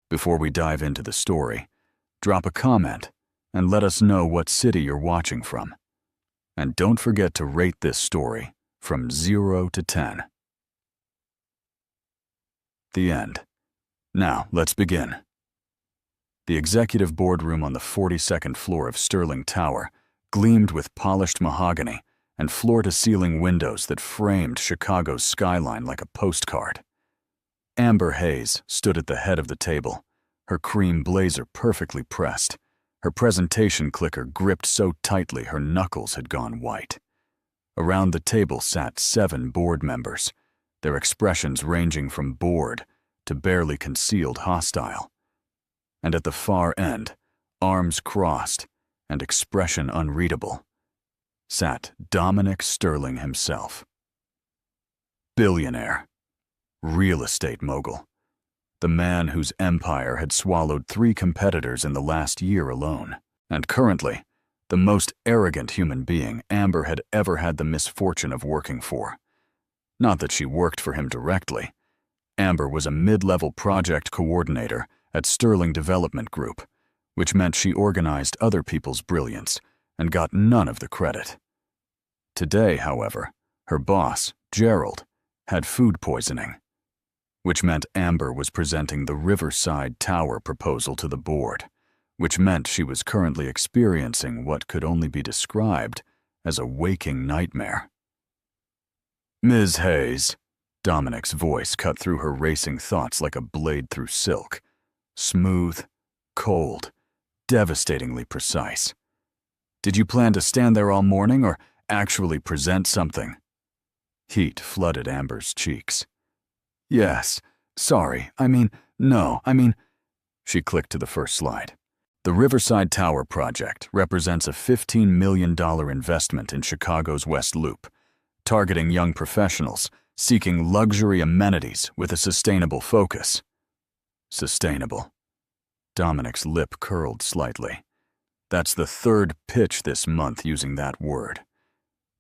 Before we dive into the story, drop a comment and let us know what city you're watching from. And don't forget to rate this story from 0 to 10. The end. Now, let's begin. The executive boardroom on the 42nd floor of Sterling Tower gleamed with polished mahogany and floor-to-ceiling windows that framed Chicago's skyline like a postcard. Amber Hayes stood at the head of the table, her cream blazer perfectly pressed, her presentation clicker gripped so tightly her knuckles had gone white. Around the table sat 7 board members, their expressions ranging from bored to barely concealed hostile. And at the far end, arms crossed and expression unreadable, sat Dominic Sterling himself. Billionaire, real estate mogul, the man whose empire had swallowed 3 competitors in the last year alone, and currently the most arrogant human being Amber had ever had the misfortune of working for. Not that she worked for him directly. Amber was a mid-level project coordinator at Sterling Development Group, which meant she organized other people's brilliance and got none of the credit. Today, however, her boss, Gerald, had food poisoning, which meant Amber was presenting the Riverside Tower proposal to the board, which meant she was currently experiencing what could only be described as a waking nightmare. "Ms. Hayes," Dominic's voice cut through her racing thoughts like a blade through silk. Smooth, cold, devastatingly precise. "Did you plan to stand there all morning or actually present something?" Heat flooded Amber's cheeks. "Yes, sorry, no. She clicked to the first slide. The Riverside Tower project represents a $15 million investment in Chicago's West Loop, targeting young professionals seeking luxury amenities with a sustainable focus. Sustainable. Dominic's lip curled slightly. That's the 3rd pitch this month using that word.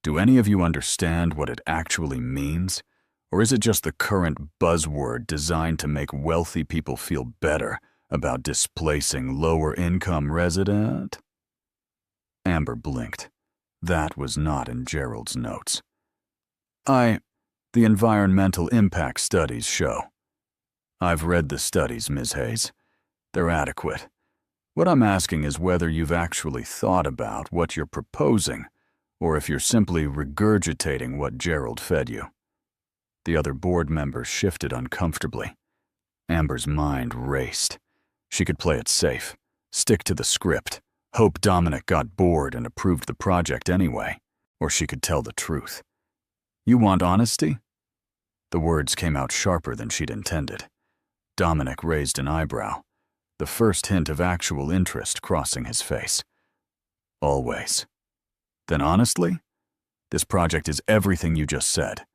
Do any of you understand what it actually means? Or is it just the current buzzword designed to make wealthy people feel better about displacing lower-income resident? Amber blinked. That was not in Gerald's notes. The environmental impact studies show. I've read the studies, Ms. Hayes. They're adequate. What I'm asking is whether you've actually thought about what you're proposing, or if you're simply regurgitating what Gerald fed you. The other board members shifted uncomfortably. Amber's mind raced. She could play it safe, stick to the script, hope Dominic got bored and approved the project anyway, or she could tell the truth. "You want honesty?" The words came out sharper than she'd intended. Dominic raised an eyebrow, the first hint of actual interest crossing his face. "Always." "Then honestly? This project is everything you just said.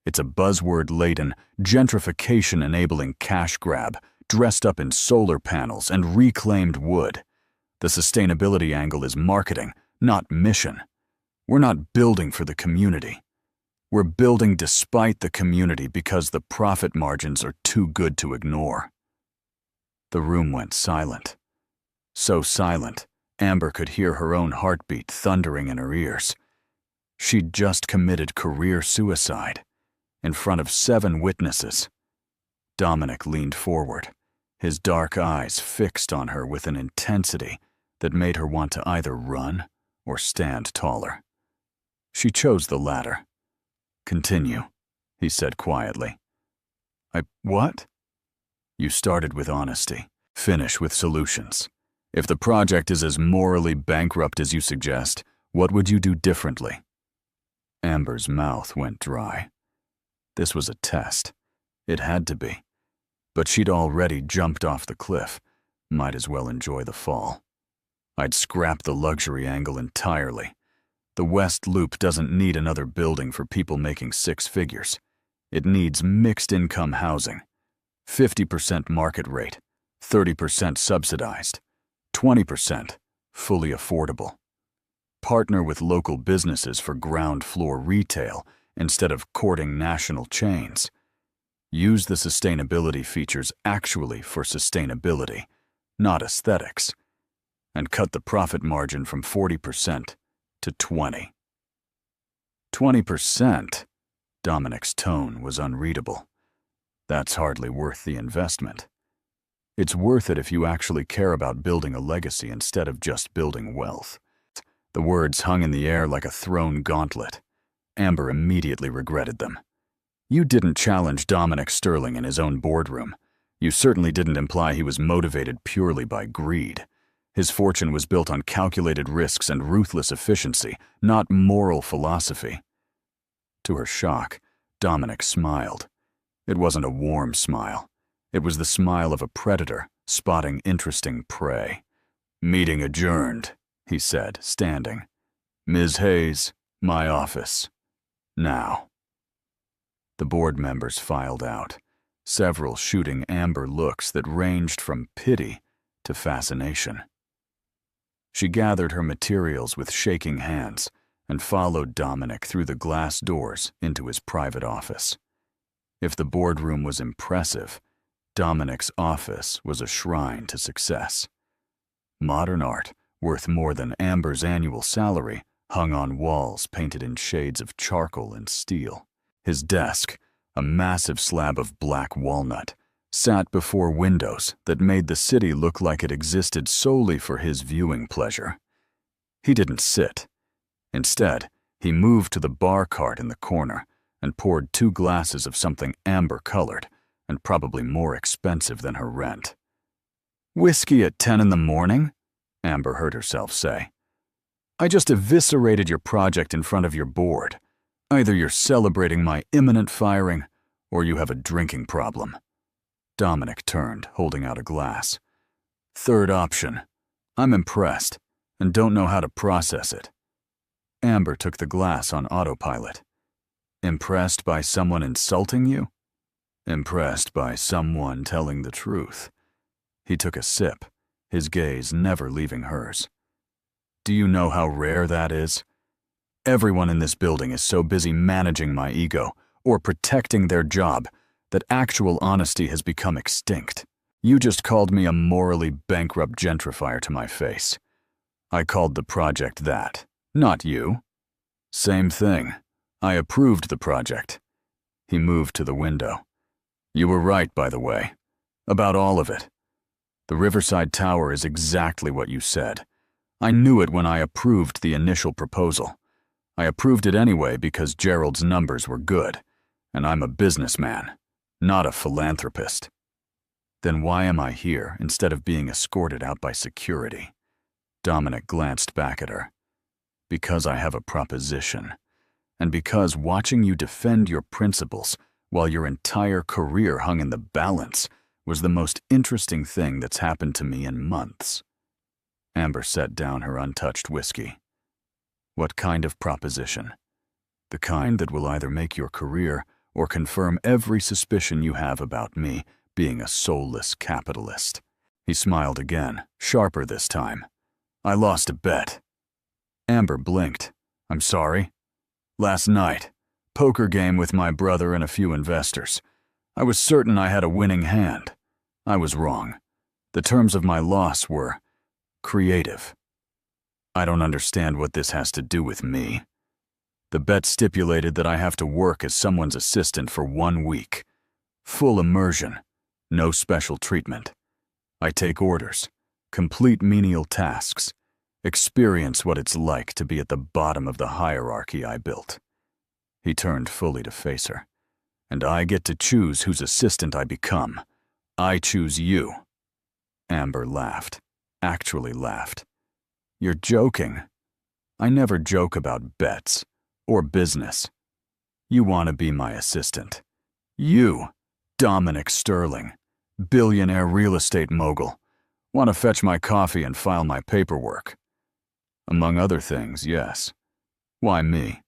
It's a buzzword-laden, gentrification-enabling cash grab dressed up in solar panels and reclaimed wood. The sustainability angle is marketing, not mission. We're not building for the community. We're building despite the community because the profit margins are too good to ignore." The room went silent. So silent, Amber could hear her own heartbeat thundering in her ears. She'd just committed career suicide in front of 7 witnesses. Dominic leaned forward, his dark eyes fixed on her with an intensity that made her want to either run or stand taller. She chose the latter. "Continue," he said quietly. What?" "You started with honesty. Finish with solutions. If the project is as morally bankrupt as you suggest, what would you do differently?" Amber's mouth went dry. This was a test. It had to be. But she'd already jumped off the cliff. Might as well enjoy the fall. "I'd scrap the luxury angle entirely. The West Loop doesn't need another building for people making 6 figures. It needs mixed-income housing. 50% market rate, 30% subsidized, 20% fully affordable. Partner with local businesses for ground-floor retail instead of courting national chains. Use the sustainability features actually for sustainability, not aesthetics, and cut the profit margin from 40% to 20%. 20%? Dominic's tone was unreadable. That's hardly worth the investment. It's worth it if you actually care about building a legacy instead of just building wealth. The words hung in the air like a thrown gauntlet. Amber immediately regretted them. You didn't challenge Dominic Sterling in his own boardroom. You certainly didn't imply he was motivated purely by greed. His fortune was built on calculated risks and ruthless efficiency, not moral philosophy. To her shock, Dominic smiled. It wasn't a warm smile. It was the smile of a predator spotting interesting prey. "Meeting adjourned," he said, standing. "Ms. Hayes, my office. Now." The board members filed out, several shooting Amber looks that ranged from pity to fascination. She gathered her materials with shaking hands and followed Dominic through the glass doors into his private office. If the boardroom was impressive, Dominic's office was a shrine to success. Modern art, worth more than Amber's annual salary, hung on walls painted in shades of charcoal and steel. His desk, a massive slab of black walnut, sat before windows that made the city look like it existed solely for his viewing pleasure. He didn't sit. Instead, he moved to the bar cart in the corner and poured 2 glasses of something amber-colored and probably more expensive than her rent. "Whiskey at 10 in the morning?" Amber heard herself say. "I just eviscerated your project in front of your board. Either you're celebrating my imminent firing, or you have a drinking problem." Dominic turned, holding out a glass. "Third option. I'm impressed, and don't know how to process it." Amber took the glass on autopilot. "Impressed by someone insulting you?" "Impressed by someone telling the truth." He took a sip, his gaze never leaving hers. "Do you know how rare that is? Everyone in this building is so busy managing my ego or protecting their job that actual honesty has become extinct. You just called me a morally bankrupt gentrifier to my face. I called the project that, not you." "Same thing. I approved the project." He moved to the window. "You were right, by the way, about all of it. The Riverside Tower is exactly what you said. I knew it when I approved the initial proposal. I approved it anyway because Gerald's numbers were good, and I'm a businessman, not a philanthropist." "Then why am I here instead of being escorted out by security?" Dominic glanced back at her. "Because I have a proposition, and because watching you defend your principles while your entire career hung in the balance was the most interesting thing that's happened to me in months." Amber set down her untouched whiskey. "What kind of proposition?" "The kind that will either make your career or confirm every suspicion you have about me being a soulless capitalist." He smiled again, sharper this time. "I lost a bet." Amber blinked. "I'm sorry." "Last night. Poker game with my brother and a few investors. I was certain I had a winning hand. I was wrong. The terms of my loss were creative." "I don't understand what this has to do with me." "The bet stipulated that I have to work as someone's assistant for 1 week. Full immersion, no special treatment. I take orders, complete menial tasks, experience what it's like to be at the bottom of the hierarchy I built." He turned fully to face her. "And I get to choose whose assistant I become. I choose you." Amber laughed, actually laughed. "You're joking." "I never joke about bets or business. You want to be my assistant. You, Dominic Sterling, billionaire real estate mogul, want to fetch my coffee and file my paperwork." "Among other things, yes." "Why me?"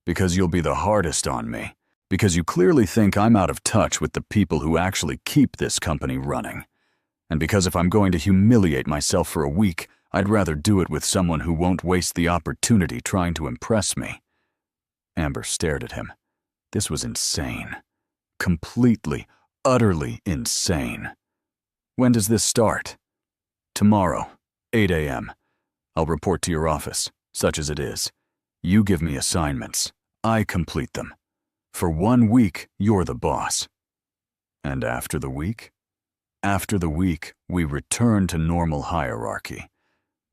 "Because you'll be the hardest on me. Because you clearly think I'm out of touch with the people who actually keep this company running. And because if I'm going to humiliate myself for a week, I'd rather do it with someone who won't waste the opportunity trying to impress me." Amber stared at him. This was insane. Completely, utterly insane. When does this start? Tomorrow, 8 a.m. I'll report to your office, such as it is. You give me assignments. I complete them. For 1 week, you're the boss. And after the week? After the week, we return to normal hierarchy.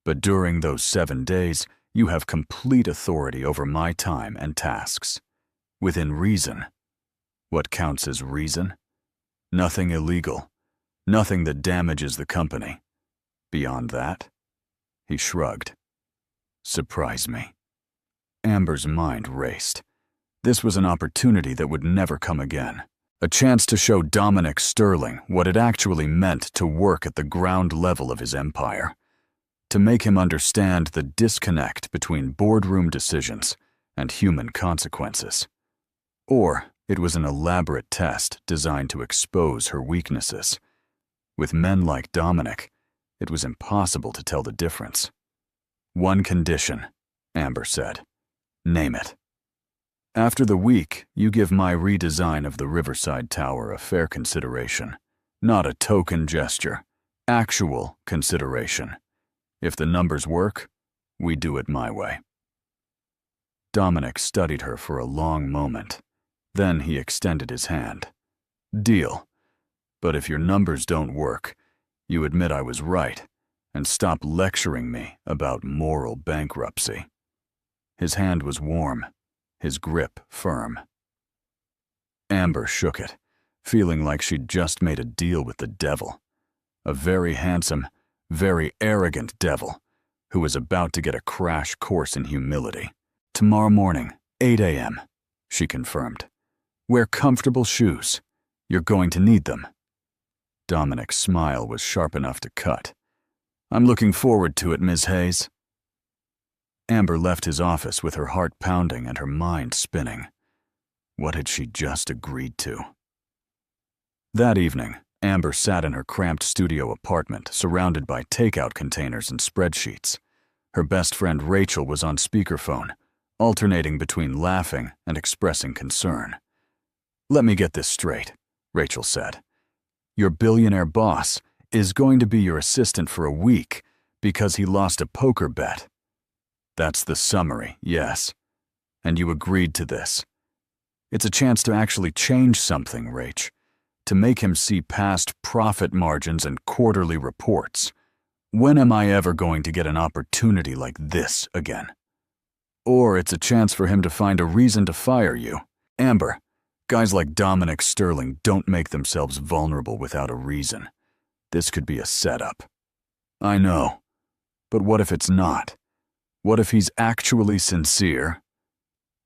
But during those 7 days, you have complete authority over my time and tasks. Within reason. What counts as reason? Nothing illegal. Nothing that damages the company. Beyond that? He shrugged. Surprise me. Amber's mind raced. This was an opportunity that would never come again. A chance to show Dominic Sterling what it actually meant to work at the ground level of his empire. To make him understand the disconnect between boardroom decisions and human consequences. Or it was an elaborate test designed to expose her weaknesses. With men like Dominic, it was impossible to tell the difference. One condition, Amber said. Name it. After the week, you give my redesign of the Riverside Tower a fair consideration. Not a token gesture. Actual consideration. If the numbers work, we do it my way. Dominic studied her for a long moment. Then he extended his hand. Deal. But if your numbers don't work, you admit I was right, and stop lecturing me about moral bankruptcy. His hand was warm, his grip firm. Amber shook it, feeling like she'd just made a deal with the devil. A very handsome, very arrogant devil who was about to get a crash course in humility. Tomorrow morning, 8 a.m., she confirmed. Wear comfortable shoes. You're going to need them. Dominic's smile was sharp enough to cut. I'm looking forward to it, Ms. Hayes. Amber left his office with her heart pounding and her mind spinning. What had she just agreed to? That evening, Amber sat in her cramped studio apartment, surrounded by takeout containers and spreadsheets. Her best friend Rachel was on speakerphone, alternating between laughing and expressing concern. Let me get this straight, Rachel said. Your billionaire boss is going to be your assistant for a week because he lost a poker bet. That's the summary, yes. And you agreed to this. It's a chance to actually change something, Rach. To make him see past profit margins and quarterly reports. When am I ever going to get an opportunity like this again? Or it's a chance for him to find a reason to fire you. Amber, guys like Dominic Sterling don't make themselves vulnerable without a reason. This could be a setup. I know. But what if it's not? What if he's actually sincere?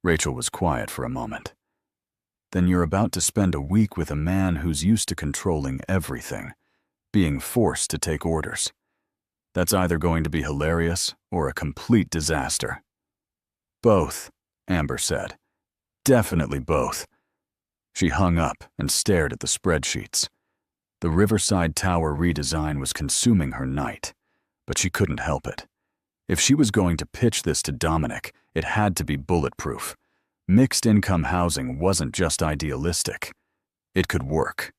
Rachel was quiet for a moment. Then you're about to spend a week with a man who's used to controlling everything, being forced to take orders. That's either going to be hilarious or a complete disaster. Both, Amber said. Definitely both. She hung up and stared at the spreadsheets. The Riverside Tower redesign was consuming her night, but she couldn't help it. If she was going to pitch this to Dominic, it had to be bulletproof. Mixed-income housing wasn't just idealistic. It could work.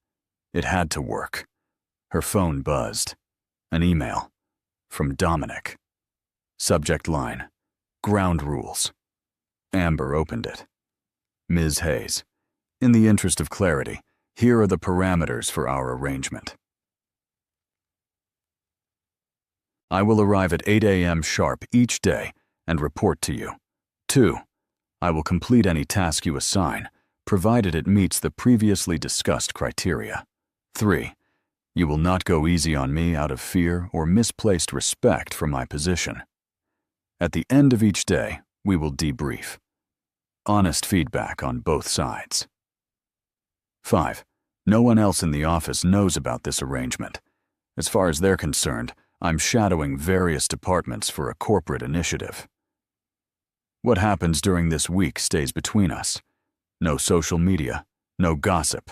It had to work. Her phone buzzed. An email. From Dominic. Subject line. Ground rules. Amber opened it. Ms. Hayes, in the interest of clarity, here are the parameters for our arrangement. I will arrive at 8 a.m. sharp each day and report to you. 2. I will complete any task you assign, provided it meets the previously discussed criteria. 3. You will not go easy on me out of fear or misplaced respect for my position. At the end of each day, we will debrief. Honest feedback on both sides. 5. No one else in the office knows about this arrangement. As far as they're concerned, I'm shadowing various departments for a corporate initiative. What happens during this week stays between us. No social media, no gossip.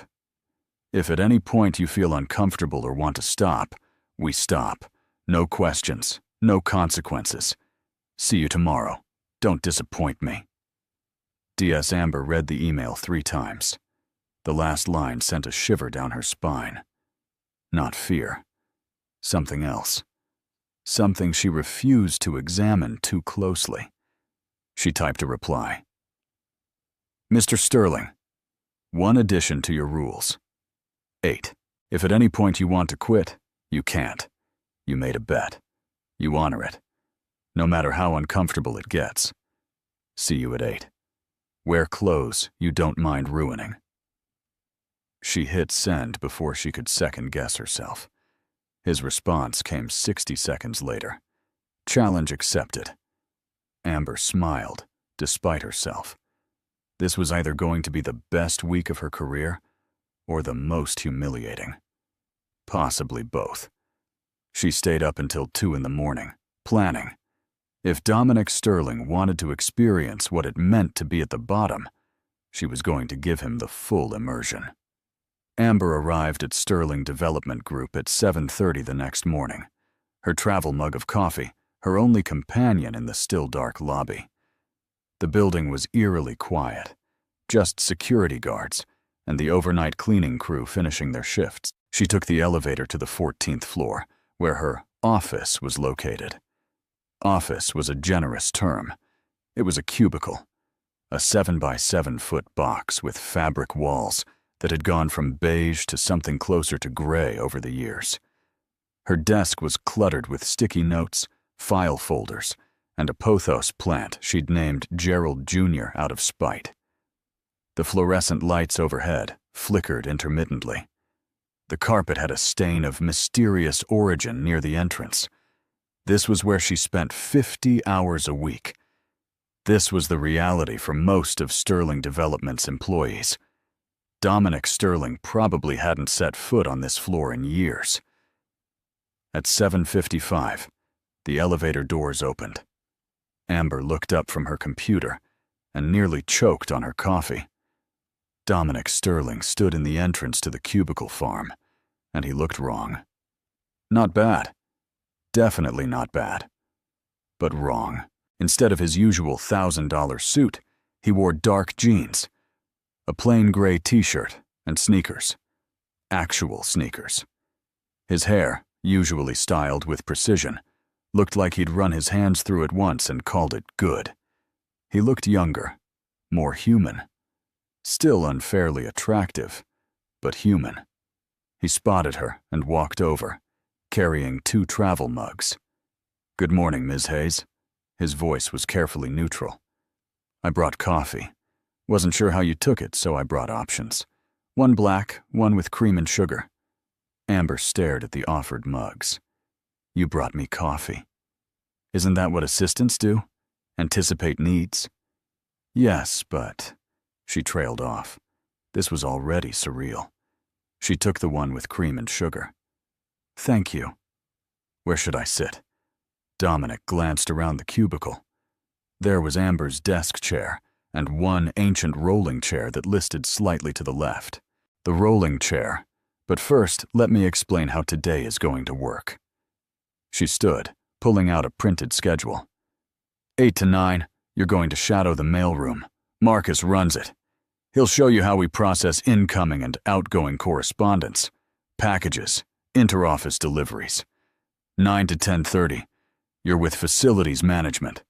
If at any point you feel uncomfortable or want to stop, we stop. No questions, no consequences. See you tomorrow. Don't disappoint me. DS Amber read the email 3 times. The last line sent a shiver down her spine. Not fear. Something else. Something she refused to examine too closely. She typed a reply. Mr. Sterling, one addition to your rules. 8. If at any point you want to quit, you can't. You made a bet. You honor it, no matter how uncomfortable it gets. See you at 8. Wear clothes you don't mind ruining. She hit send before she could second-guess herself. His response came 60 seconds later. Challenge accepted. Amber smiled, despite herself. This was either going to be the best week of her career or the most humiliating. Possibly both. She stayed up until 2 in the morning, planning. If Dominic Sterling wanted to experience what it meant to be at the bottom, she was going to give him the full immersion. Amber arrived at Sterling Development Group at 7:30 the next morning, her travel mug of coffee, her only companion in the still dark lobby. The building was eerily quiet, just security guards and the overnight cleaning crew finishing their shifts. She took the elevator to the 14th floor, where her office was located. Office was a generous term. It was a cubicle, a 7-by-7-foot box with fabric walls that had gone from beige to something closer to gray over the years. Her desk was cluttered with sticky notes, file folders, and a pothos plant she'd named Gerald Jr. out of spite. The fluorescent lights overhead flickered intermittently. The carpet had a stain of mysterious origin near the entrance. This was where she spent 50 hours a week. This was the reality for most of Sterling Development's employees. Dominic Sterling probably hadn't set foot on this floor in years. At 7:55, the elevator doors opened. Amber looked up from her computer and nearly choked on her coffee. Dominic Sterling stood in the entrance to the cubicle farm, and he looked wrong. Not bad. Definitely not bad. But wrong. Instead of his usual $1,000 suit, he wore dark jeans, a plain gray t-shirt, and sneakers. Actual sneakers. His hair, usually styled with precision, looked like he'd run his hands through it once and called it good. He looked younger, more human. Still unfairly attractive, but human. He spotted her and walked over, carrying 2 travel mugs. "Good morning, Ms. Hayes." His voice was carefully neutral. "I brought coffee. Wasn't sure how you took it, so I brought options. 1 black, 1 with cream and sugar." Amber stared at the offered mugs. "You brought me coffee. Isn't that what assistants do? Anticipate needs?" "Yes, but..." She trailed off. This was already surreal. She took the one with cream and sugar. "Thank you." "Where should I sit?" Dominic glanced around the cubicle. There was Amber's desk chair and one ancient rolling chair that listed slightly to the left. The rolling chair. But first, let me explain how today is going to work. She stood, pulling out a printed schedule. 8 to 9, you're going to shadow the mailroom. Marcus runs it. He'll show you how we process incoming and outgoing correspondence, packages, interoffice deliveries. 9 to 10:30, you're with facilities management.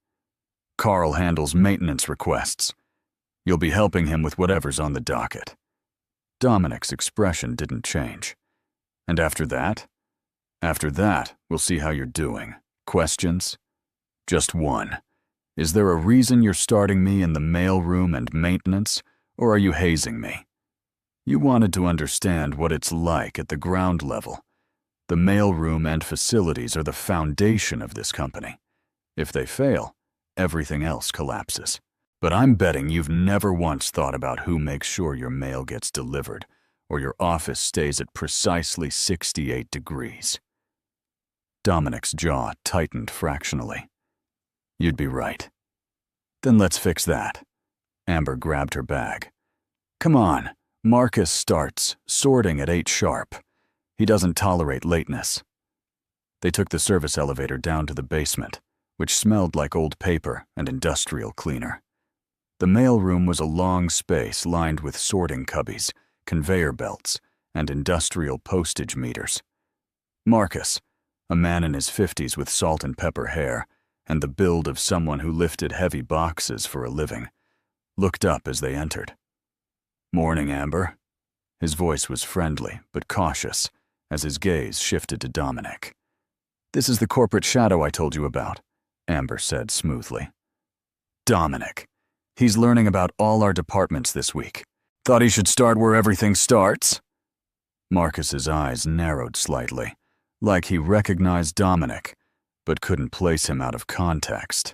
Carl handles maintenance requests. You'll be helping him with whatever's on the docket. Dominic's expression didn't change. And after that? After that, we'll see how you're doing. Questions? Just one. Is there a reason you're starting me in the mailroom and maintenance, or are you hazing me? You wanted to understand what it's like at the ground level. The mailroom and facilities are the foundation of this company. If they fail, everything else collapses. But I'm betting you've never once thought about who makes sure your mail gets delivered or your office stays at precisely 68 degrees. Dominic's jaw tightened fractionally. You'd be right. Then let's fix that. Amber grabbed her bag. Come on, Marcus starts sorting at 8 sharp. He doesn't tolerate lateness. They took the service elevator down to the basement, which smelled like old paper and industrial cleaner. The mailroom was a long space lined with sorting cubbies, conveyor belts, and industrial postage meters. Marcus, a man in his 50s with salt and pepper hair and the build of someone who lifted heavy boxes for a living, looked up as they entered. "Morning, Amber." His voice was friendly but cautious as his gaze shifted to Dominic. "This is the corporate shadow I told you about," Amber said smoothly. "Dominic. He's learning about all our departments this week. Thought he should start where everything starts?" Marcus's eyes narrowed slightly, like he recognized Dominic, but couldn't place him out of context.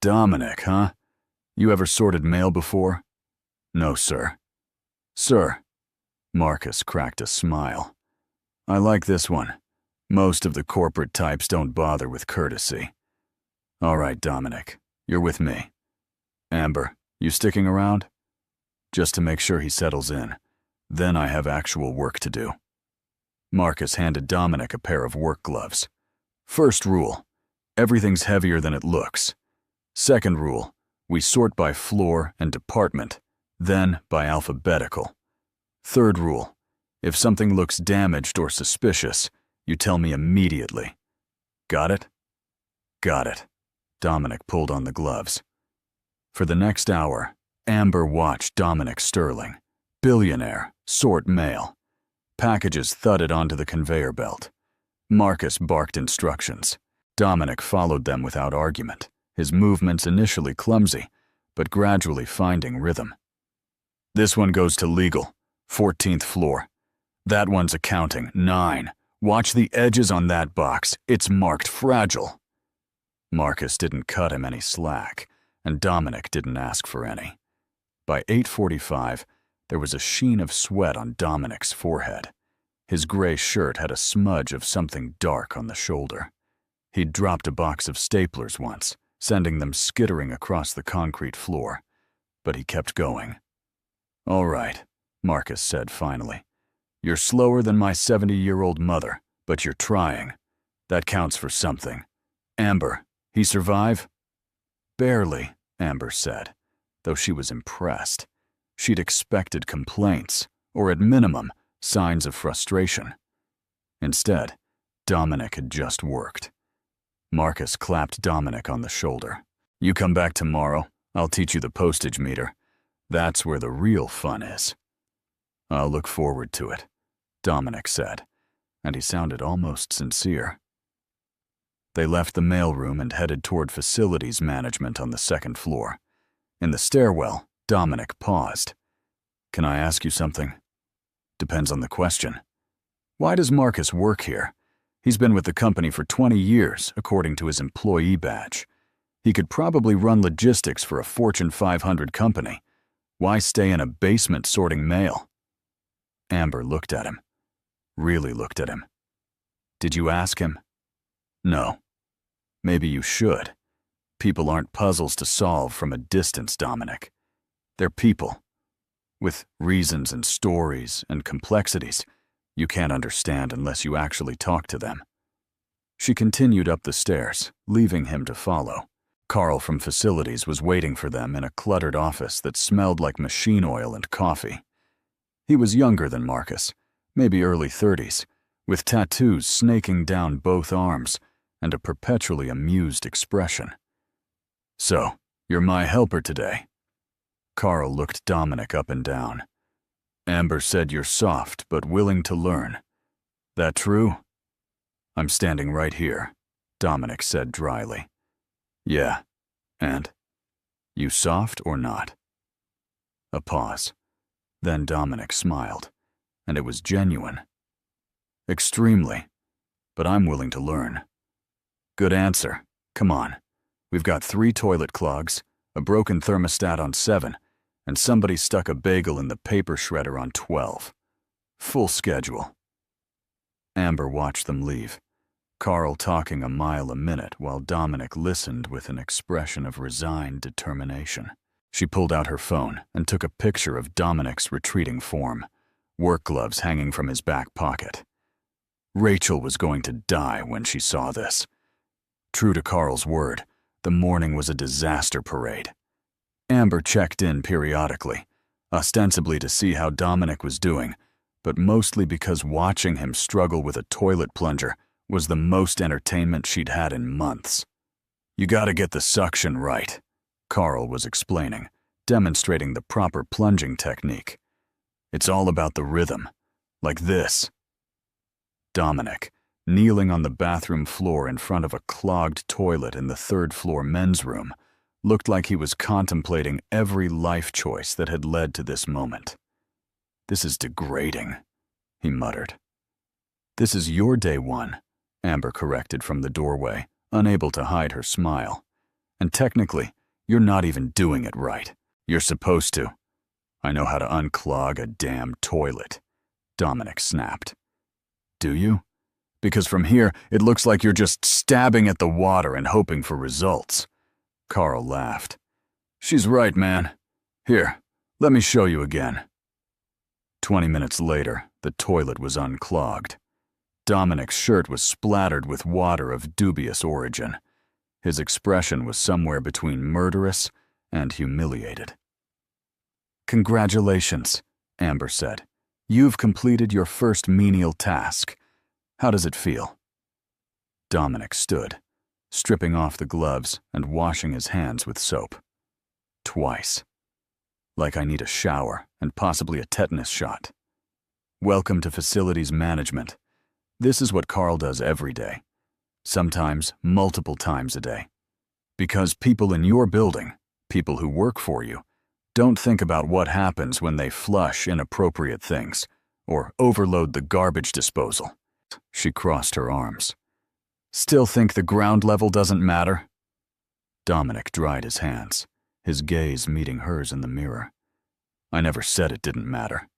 "Dominic, huh? You ever sorted mail before?" "No, sir." "Sir." Marcus cracked a smile. "I like this one. Most of the corporate types don't bother with courtesy." "All right, Dominic, you're with me. Amber, you sticking around?" "Just to make sure he settles in. Then I have actual work to do." Marcus handed Dominic a pair of work gloves. "First rule, everything's heavier than it looks. Second rule, we sort by floor and department, then by alphabetical. Third rule, if something looks damaged or suspicious, you tell me immediately. Got it?" "Got it." Dominic pulled on the gloves. For the next hour, Amber watched Dominic Sterling, Billionaire, sort mail. Packages thudded onto the conveyor belt. Marcus barked instructions. Dominic followed them without argument, his movements initially clumsy, but gradually finding rhythm. "This one goes to legal, 14th floor. That one's accounting, 9. Watch the edges on that box, it's marked fragile." Marcus didn't cut him any slack, and Dominic didn't ask for any. By 8:45, there was a sheen of sweat on Dominic's forehead. His gray shirt had a smudge of something dark on the shoulder. He'd dropped a box of staplers once, sending them skittering across the concrete floor, but he kept going. "All right," Marcus said finally. "You're slower than my 70-year-old mother, but you're trying. That counts for something. Amber, he survive?" "Barely," Amber said, though she was impressed. She'd expected complaints, or at minimum, signs of frustration. Instead, Dominic had just worked. Marcus clapped Dominic on the shoulder. "You come back tomorrow, I'll teach you the postage meter. That's where the real fun is." "I'll look forward to it," Dominic said, and he sounded almost sincere. They left the mailroom and headed toward facilities management on the second floor. In the stairwell, Dominic paused. "Can I ask you something?" "Depends on the question." "Why does Marcus work here? He's been with the company for 20 years, according to his employee badge. He could probably run logistics for a Fortune 500 company. Why stay in a basement sorting mail?" Amber looked at him. Really looked at him. "Did you ask him?" "No." "Maybe you should. People aren't puzzles to solve from a distance, Dominic. They're people, with reasons and stories and complexities you can't understand unless you actually talk to them." She continued up the stairs, leaving him to follow. Carl from facilities was waiting for them in a cluttered office that smelled like machine oil and coffee. He was younger than Marcus, maybe early 30s, with tattoos snaking down both arms and a perpetually amused expression. "So, you're my helper today." Carl looked Dominic up and down. "Amber said you're soft but willing to learn. That true?" "I'm standing right here," Dominic said dryly. "Yeah, and? You soft or not?" A pause. Then Dominic smiled, and it was genuine. "Extremely, but I'm willing to learn." "Good answer. Come on. We've got 3 toilet clogs, a broken thermostat on 7, and somebody stuck a bagel in the paper shredder on 12. Full schedule." Amber watched them leave, Carl talking a mile a minute while Dominic listened with an expression of resigned determination. She pulled out her phone and took a picture of Dominic's retreating form, work gloves hanging from his back pocket. Rachel was going to die when she saw this. True to Carl's word, the morning was a disaster parade. Amber checked in periodically, ostensibly to see how Dominic was doing, but mostly because watching him struggle with a toilet plunger was the most entertainment she'd had in months. "You gotta get the suction right," Carl was explaining, demonstrating the proper plunging technique. "It's all about the rhythm, like this." Dominic, kneeling on the bathroom floor in front of a clogged toilet in the third-floor men's room, looked like he was contemplating every life choice that had led to this moment. "This is degrading," he muttered. "This is your day one," Amber corrected from the doorway, unable to hide her smile. "And technically, you're not even doing it right. You're supposed to." "I know how to unclog a damn toilet," Dominic snapped. "Do you? Because from here, it looks like you're just stabbing at the water and hoping for results." Carl laughed. "She's right, man. Here, let me show you again." 20 minutes later, the toilet was unclogged. Dominic's shirt was splattered with water of dubious origin. His expression was somewhere between murderous and humiliated. "Congratulations," Amber said. "You've completed your first menial task. How does it feel?" Dominic stood, stripping off the gloves and washing his hands with soap. Twice. Like I need a shower and possibly a tetanus shot. Welcome to facilities management. This is what Carl does every day. Sometimes multiple times a day. Because people in your building, people who work for you, don't think about what happens when they flush inappropriate things or overload the garbage disposal. She crossed her arms. "Still think the ground level doesn't matter?" Dominic dried his hands, his gaze meeting hers in the mirror. "I never said it didn't matter.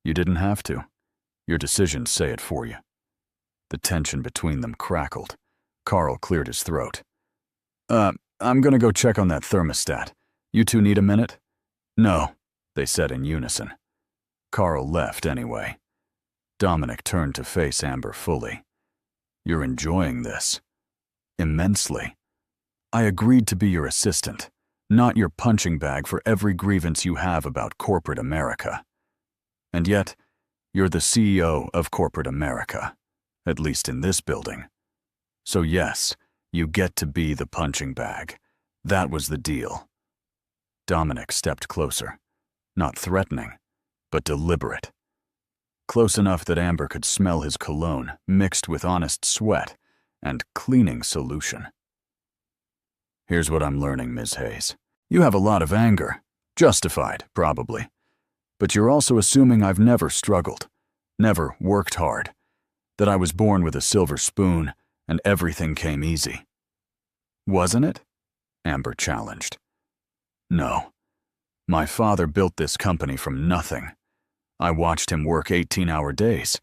You didn't have to. Your decisions say it for you." The tension between them crackled. Carl cleared his throat. I'm gonna go check on that thermostat. You two need a minute?" "No," they said in unison. Carl left anyway. Dominic turned to face Amber fully. "You're enjoying this." "Immensely. I agreed to be your assistant, not your punching bag for every grievance you have about corporate America. And yet, you're the CEO of corporate America, at least in this building. So yes, you get to be the punching bag. That was the deal." Dominic stepped closer, not threatening, but deliberate. Close enough that Amber could smell his cologne mixed with honest sweat and cleaning solution. "Here's what I'm learning, Ms. Hayes. You have a lot of anger. Justified, probably. But you're also assuming I've never struggled, never worked hard, that I was born with a silver spoon and everything came easy." "Wasn't it?" Amber challenged. "No. My father built this company from nothing. I watched him work 18-hour days.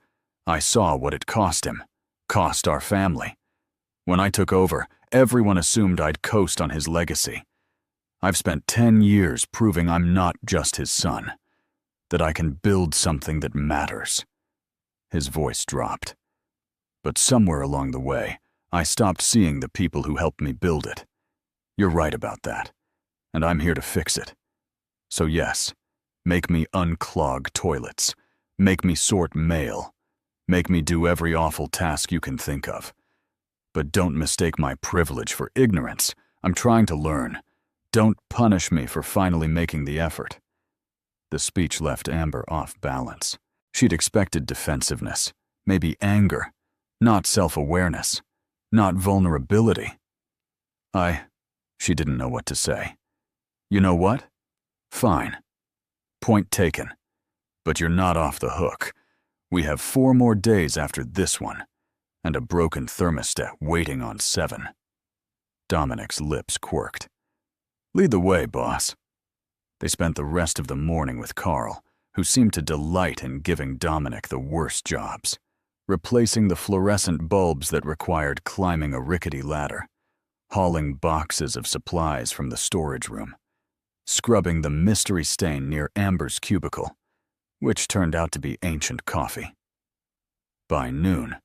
I saw what it cost him, cost our family. When I took over, everyone assumed I'd coast on his legacy. I've spent 10 years proving I'm not just his son, that I can build something that matters." His voice dropped. "But somewhere along the way, I stopped seeing the people who helped me build it. You're right about that, and I'm here to fix it. So yes, make me unclog toilets, make me sort mail, make me do every awful task you can think of. But don't mistake my privilege for ignorance. I'm trying to learn. Don't punish me for finally making the effort." The speech left Amber off balance. She'd expected defensiveness, maybe anger, not self-awareness, not vulnerability. She didn't know what to say. "You know what? Fine. Point taken. But you're not off the hook. We have 4 more days after this one, and a broken thermostat waiting on 7. Dominic's lips quirked. "Lead the way, boss." They spent the rest of the morning with Carl, who seemed to delight in giving Dominic the worst jobs, replacing the fluorescent bulbs that required climbing a rickety ladder, hauling boxes of supplies from the storage room, scrubbing the mystery stain near Amber's cubicle, which turned out to be ancient coffee. By noon,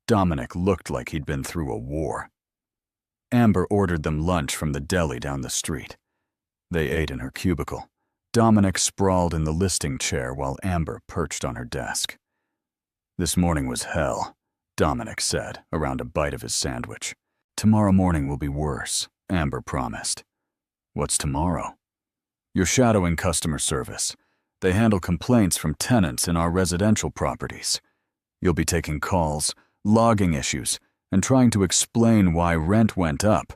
Dominic looked like he'd been through a war. Amber ordered them lunch from the deli down the street. They ate in her cubicle, Dominic sprawled in the listing chair while Amber perched on her desk. "This morning was hell," Dominic said, around a bite of his sandwich. "Tomorrow morning will be worse," Amber promised. "What's tomorrow?" "You're shadowing customer service. They handle complaints from tenants in our residential properties. You'll be taking calls, logging issues, and trying to explain why rent went up,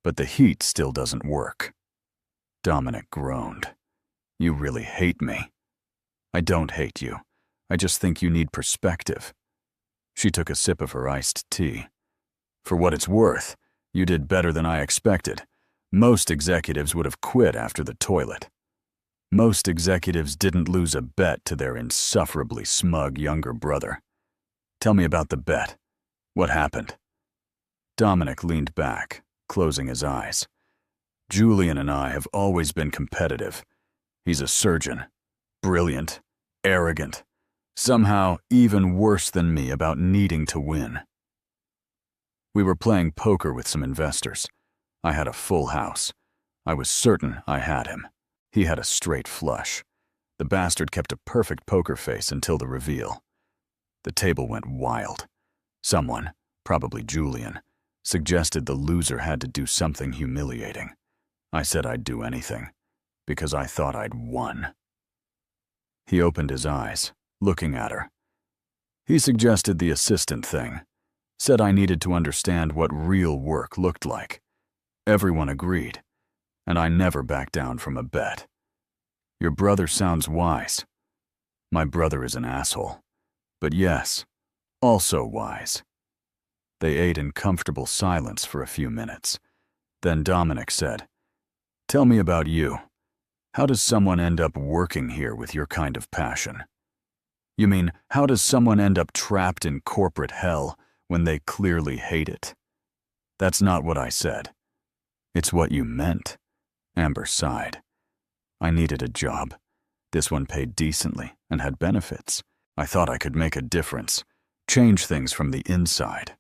but the heat still doesn't work." Dominic groaned. "You really hate me." "I don't hate you. I just think you need perspective." She took a sip of her iced tea. "For what it's worth, you did better than I expected. Most executives would have quit after the toilet. Most executives didn't lose a bet to their insufferably smug younger brother. Tell me about the bet. What happened?" Dominic leaned back, closing his eyes. "Julian and I have always been competitive. He's a surgeon, brilliant, arrogant, somehow even worse than me about needing to win. We were playing poker with some investors. I had a full house. I was certain I had him. He had a straight flush. The bastard kept a perfect poker face until the reveal. The table went wild. Someone, probably Julian, suggested the loser had to do something humiliating. I said I'd do anything, because I thought I'd won." He opened his eyes, looking at her. "He suggested the assistant thing. Said I needed to understand what real work looked like. Everyone agreed, and I never backed down from a bet. Your brother sounds wise. My brother is an asshole, but yes, also wise." They ate in comfortable silence for a few minutes. Then Dominic said, "Tell me about you. How does someone end up working here with your kind of passion? You mean, how does someone end up trapped in corporate hell when they clearly hate it?" "That's not what I said." "It's what you meant." Amber sighed. "I needed a job. This one paid decently and had benefits. I thought I could make a difference, change things from the inside."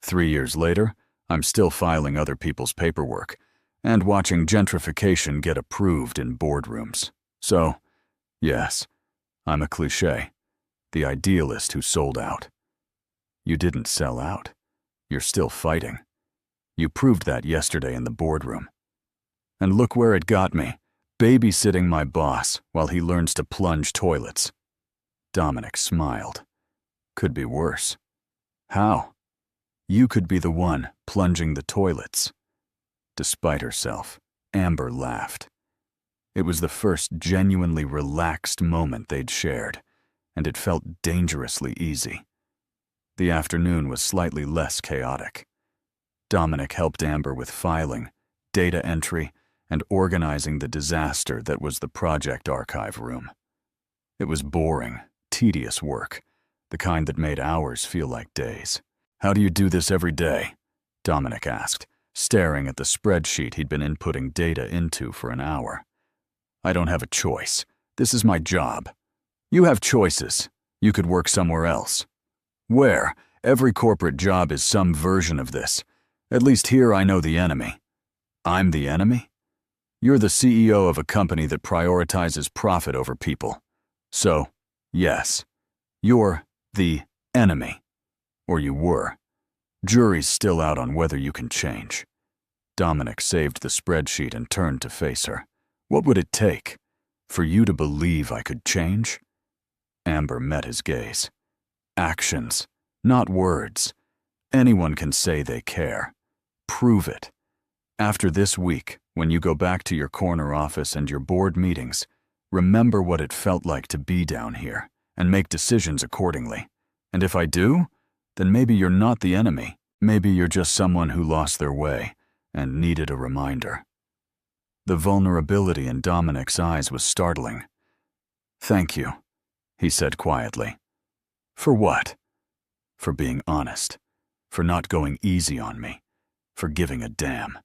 3 years later, I'm still filing other people's paperwork and watching gentrification get approved in boardrooms. So, yes, I'm a cliché, the idealist who sold out. You didn't sell out. You're still fighting. You proved that yesterday in the boardroom. And look where it got me, babysitting my boss while he learns to plunge toilets. Dominic smiled. Could be worse. How? You could be the one plunging the toilets. Despite herself, Amber laughed. It was the first genuinely relaxed moment they'd shared, and it felt dangerously easy. The afternoon was slightly less chaotic. Dominic helped Amber with filing, data entry, and organizing the disaster that was the project archive room. It was boring, tedious work, the kind that made hours feel like days. "How do you do this every day?" Dominic asked, staring at the spreadsheet he'd been inputting data into for an hour. "I don't have a choice. This is my job." "You have choices. You could work somewhere else." "Where? Every corporate job is some version of this. At least here I know the enemy." "I'm the enemy?" "You're the CEO of a company that prioritizes profit over people. So, yes, you're the enemy. Or you were. Jury's still out on whether you can change." Dominic saved the spreadsheet and turned to face her. "What would it take? For you to believe I could change?" Amber met his gaze. "Actions, not words. Anyone can say they care. Prove it. After this week, when you go back to your corner office and your board meetings, remember what it felt like to be down here and make decisions accordingly. And if I do, then maybe you're not the enemy. Maybe you're just someone who lost their way and needed a reminder." The vulnerability in Dominic's eyes was startling. "Thank you," he said quietly. "For what?" "For being honest. For not going easy on me. For giving a damn."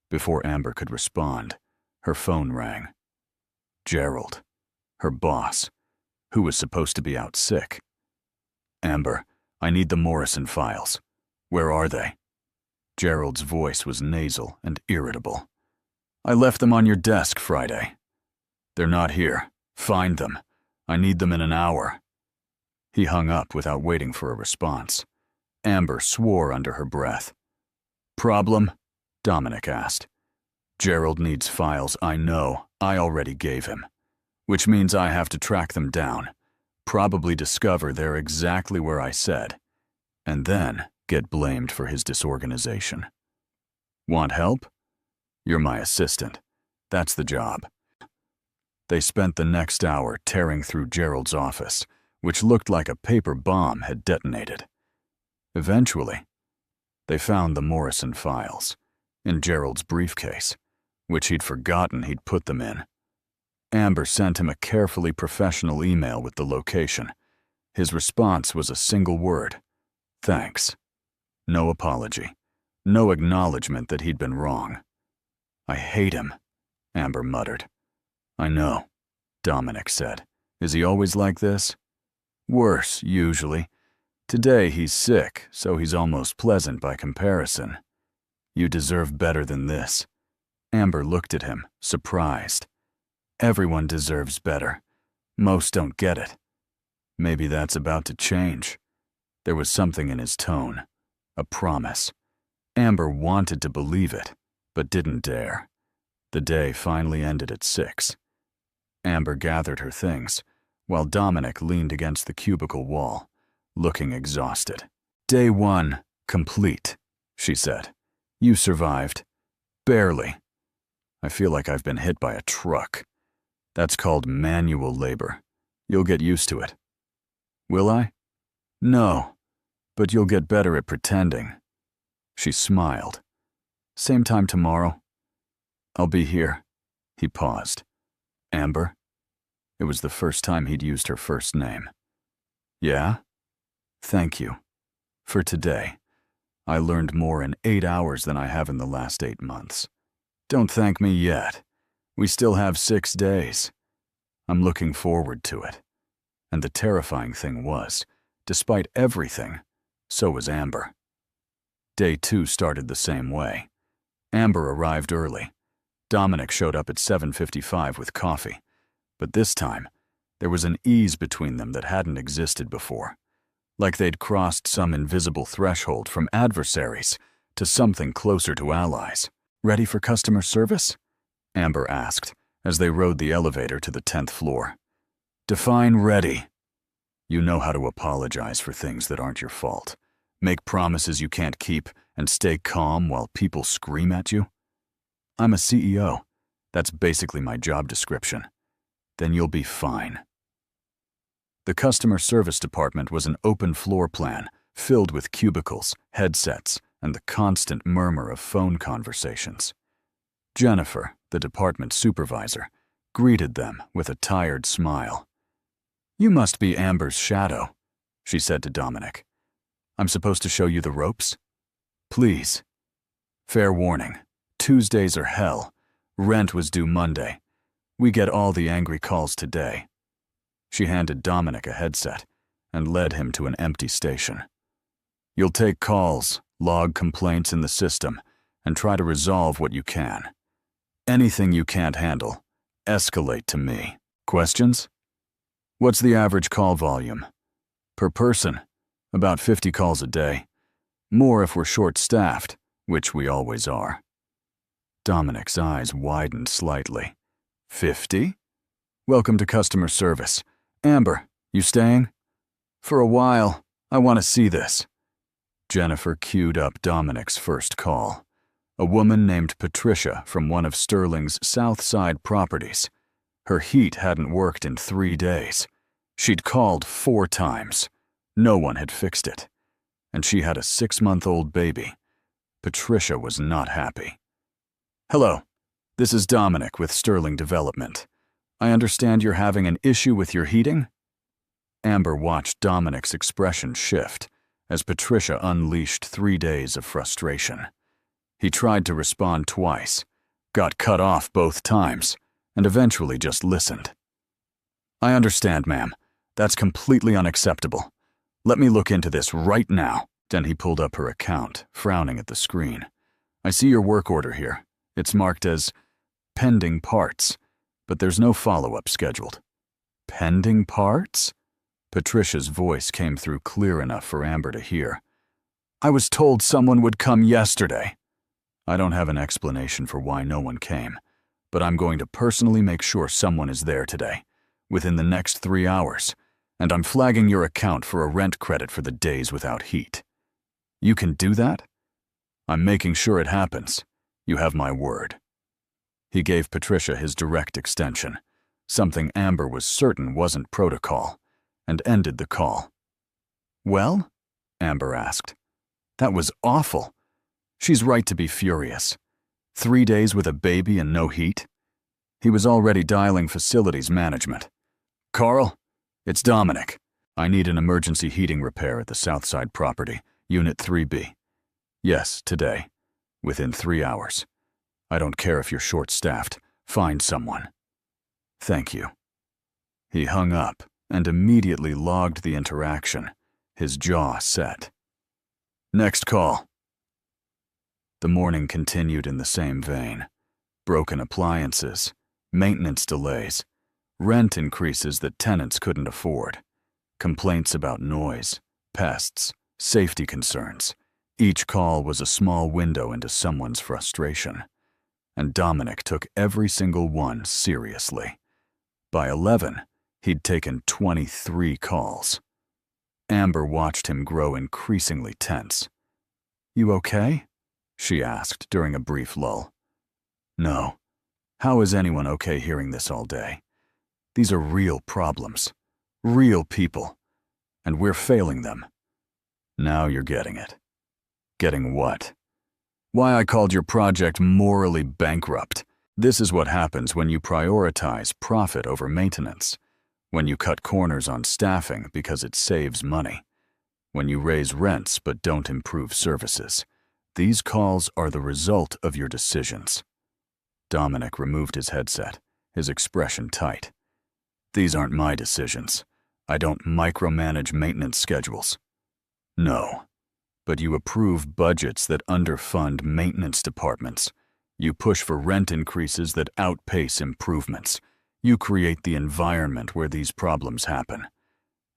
Before Amber could respond, her phone rang. Gerald, her boss, who was supposed to be out sick. "Amber, I need the Morrison files. Where are they?" Gerald's voice was nasal and irritable. I left them on your desk Friday. They're not here. Find them. I need them in an hour. He hung up without waiting for a response. Amber swore under her breath. Problem? Dominic asked. Gerald needs files I know I already gave him, which means I have to track them down, probably discover they're exactly where I said, and then get blamed for his disorganization. Want help? You're my assistant. That's the job. They spent the next hour tearing through Gerald's office, which looked like a paper bomb had detonated. Eventually, they found the Morrison files in Gerald's briefcase, which he'd forgotten he'd put them in. Amber sent him a carefully professional email with the location. His response was a single word: thanks. No apology. No acknowledgement that he'd been wrong. I hate him, Amber muttered. I know, Dominic said. Is he always like this? Worse, usually. Today he's sick, so he's almost pleasant by comparison. You deserve better than this. Amber looked at him, surprised. Everyone deserves better. Most don't get it. Maybe that's about to change. There was something in his tone, a promise. Amber wanted to believe it, but didn't dare. The day finally ended at 6. Amber gathered her things, while Dominic leaned against the cubicle wall, looking exhausted. Day 1, complete, she said. You survived. Barely. I feel like I've been hit by a truck. That's called manual labor. You'll get used to it. Will I? No, but you'll get better at pretending. She smiled. Same time tomorrow? I'll be here. He paused. Amber? It was the first time he'd used her first name. Yeah? Thank you. For today. I learned more in 8 hours than I have in the last 8 months. Don't thank me yet. We still have 6 days. I'm looking forward to it. And the terrifying thing was, despite everything, so was Amber. Day 2 started the same way. Amber arrived early. Dominic showed up at 7:55 with coffee. But this time, there was an ease between them that hadn't existed before. Like they'd crossed some invisible threshold from adversaries to something closer to allies. Ready for customer service? Amber asked as they rode the elevator to the 10th floor. Define ready. You know how to apologize for things that aren't your fault. Make promises you can't keep and stay calm while people scream at you? I'm a CEO. That's basically my job description. Then you'll be fine. The customer service department was an open floor plan filled with cubicles, headsets, and the constant murmur of phone conversations. Jennifer, the department supervisor, greeted them with a tired smile. You must be Amber's shadow, she said to Dominic. I'm supposed to show you the ropes? Please. Fair warning, Tuesdays are hell. Rent was due Monday. We get all the angry calls today. She handed Dominic a headset and led him to an empty station. You'll take calls, log complaints in the system, and try to resolve what you can. Anything you can't handle, escalate to me. Questions? What's the average call volume? Per person, about 50 calls a day. More if we're short-staffed, which we always are. Dominic's eyes widened slightly. 50? Welcome to customer service. Amber, you staying? For a while. I want to see this. Jennifer queued up Dominic's first call. A woman named Patricia from one of Sterling's South Side properties. Her heat hadn't worked in 3 days. She'd called 4 times. No one had fixed it. And she had a 6-month-old baby. Patricia was not happy. Hello, this is Dominic with Sterling Development. I understand you're having an issue with your heating? Amber watched Dominic's expression shift as Patricia unleashed 3 days of frustration. He tried to respond twice, got cut off both times, and eventually just listened. I understand, ma'am. That's completely unacceptable. Let me look into this right now. Then he pulled up her account, frowning at the screen. I see your work order here. It's marked as Pending parts, but there's no follow-up scheduled. Pending parts? Patricia's voice came through clear enough for Amber to hear. I was told someone would come yesterday. I don't have an explanation for why no one came, but I'm going to personally make sure someone is there today, within the next 3 hours, and I'm flagging your account for a rent credit for the days without heat. You can do that? I'm making sure it happens. You have my word. He gave Patricia his direct extension, something Amber was certain wasn't protocol, and ended the call. Well? Amber asked. That was awful. She's right to be furious. 3 days with a baby and no heat? He was already dialing facilities management. Carl, it's Dominic. I need an emergency heating repair at the Southside property, Unit 3B. Yes, today. Within 3 hours. I don't care if you're short-staffed. Find someone. Thank you. He hung up and immediately logged the interaction, his jaw set. Next call. The morning continued in the same vein. Broken appliances, maintenance delays, rent increases that tenants couldn't afford, complaints about noise, pests, safety concerns. Each call was a small window into someone's frustration, and Dominic took every single one seriously. By 11, he'd taken 23 calls. Amber watched him grow increasingly tense. You okay? She asked during a brief lull. No. How is anyone okay hearing this all day? These are real problems, real people, and we're failing them. Now you're getting it. Getting what? Why I called your project morally bankrupt. This is what happens when you prioritize profit over maintenance, when you cut corners on staffing because it saves money, when you raise rents but don't improve services. These calls are the result of your decisions. Dominic removed his headset, his expression tight. These aren't my decisions. I don't micromanage maintenance schedules. No, but you approve budgets that underfund maintenance departments. You push for rent increases that outpace improvements. You create the environment where these problems happen.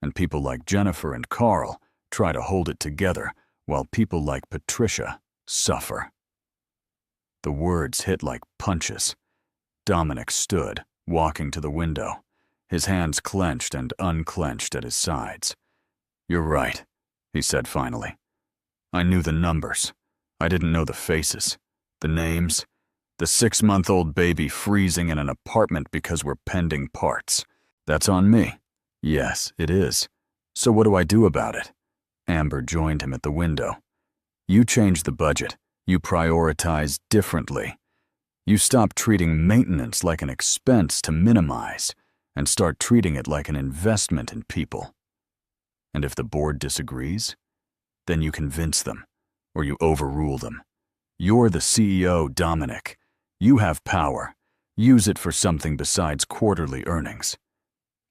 And people like Jennifer and Carl try to hold it together while people like Patricia suffer. The words hit like punches. Dominic stood, walking to the window, his hands clenched and unclenched at his sides. You're right, he said finally. I knew the numbers. I didn't know the faces, the names, the 6-month-old baby freezing in an apartment because we're pending parts. That's on me. Yes, it is. So what do I do about it? Amber joined him at the window. You change the budget. You prioritize differently. You stop treating maintenance like an expense to minimize and start treating it like an investment in people. And if the board disagrees, then you convince them or you overrule them. You're the CEO, Dominic. You have power. Use it for something besides quarterly earnings.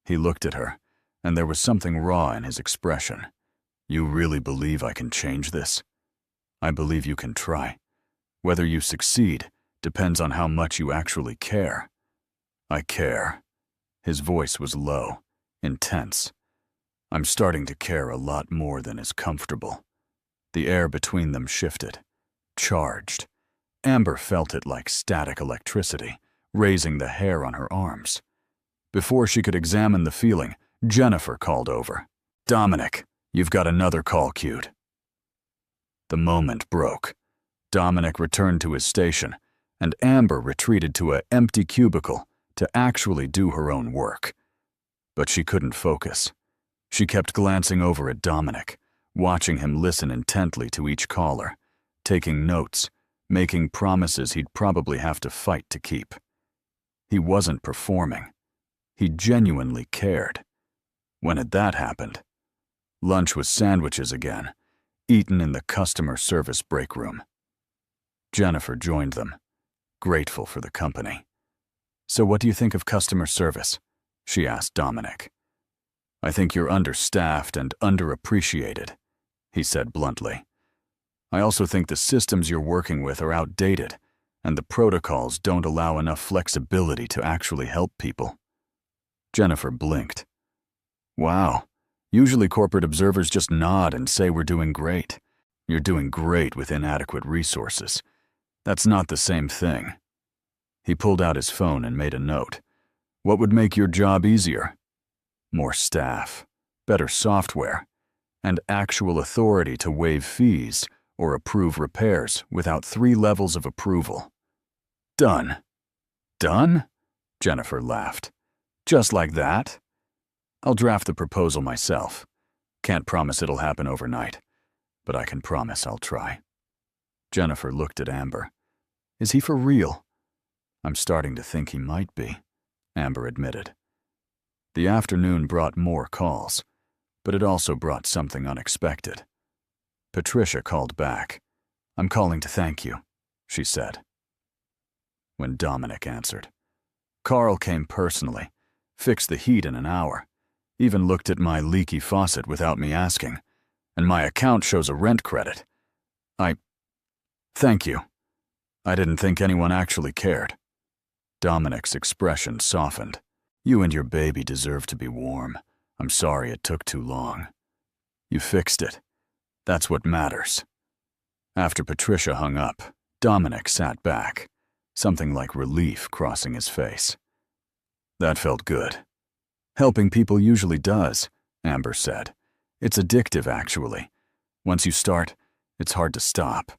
He looked at her, and there was something raw in his expression. You really believe I can change this? I believe you can try. Whether you succeed depends on how much you actually care. I care. His voice was low, intense. I'm starting to care a lot more than is comfortable. The air between them shifted, charged. Amber felt it like static electricity, raising the hair on her arms. Before she could examine the feeling, Jennifer called over. Dominic, you've got another call queued. The moment broke. Dominic returned to his station, and Amber retreated to an empty cubicle to actually do her own work. But she couldn't focus. She kept glancing over at Dominic, watching him listen intently to each caller, taking notes, making promises he'd probably have to fight to keep. He wasn't performing. He genuinely cared. When had that happened? Lunch was sandwiches again, eaten in the customer service break room. Jennifer joined them, grateful for the company. So what do you think of customer service? She asked Dominic. I think you're understaffed and underappreciated, he said bluntly. I also think the systems you're working with are outdated, and the protocols don't allow enough flexibility to actually help people. Jennifer blinked. Wow, usually corporate observers just nod and say we're doing great. You're doing great with inadequate resources. That's not the same thing. He pulled out his phone and made a note. What would make your job easier? More staff, better software, and actual authority to waive fees or approve repairs without 3 levels of approval. Done. Done? Jennifer laughed. Just like that? I'll draft the proposal myself. Can't promise it'll happen overnight, but I can promise I'll try. Jennifer looked at Amber. Is he for real? I'm starting to think he might be, Amber admitted. The afternoon brought more calls, but it also brought something unexpected. Patricia called back. I'm calling to thank you, she said. When Dominic answered, Carl came personally, fixed the heat in an hour, even looked at my leaky faucet without me asking, and my account shows a rent credit. Thank you. I didn't think anyone actually cared. Dominic's expression softened. You and your baby deserve to be warm. I'm sorry it took too long. You fixed it. That's what matters. After Patricia hung up, Dominic sat back, something like relief crossing his face. That felt good. Helping people usually does, Amber said. It's addictive, actually. Once you start, it's hard to stop.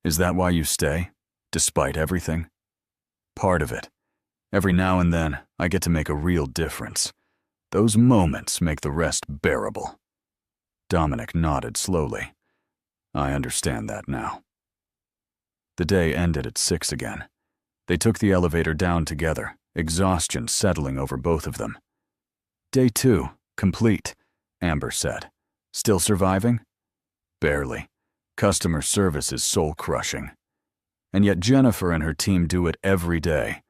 Is that why you stay, despite everything? Part of it. Every now and then, I get to make a real difference. Those moments make the rest bearable. Dominic nodded slowly. I understand that now. The day ended at 6 again. They took the elevator down together, exhaustion settling over both of them. Day 2, complete, Amber said. Still surviving? Barely. Customer service is soul-crushing. And yet Jennifer and her team do it every day.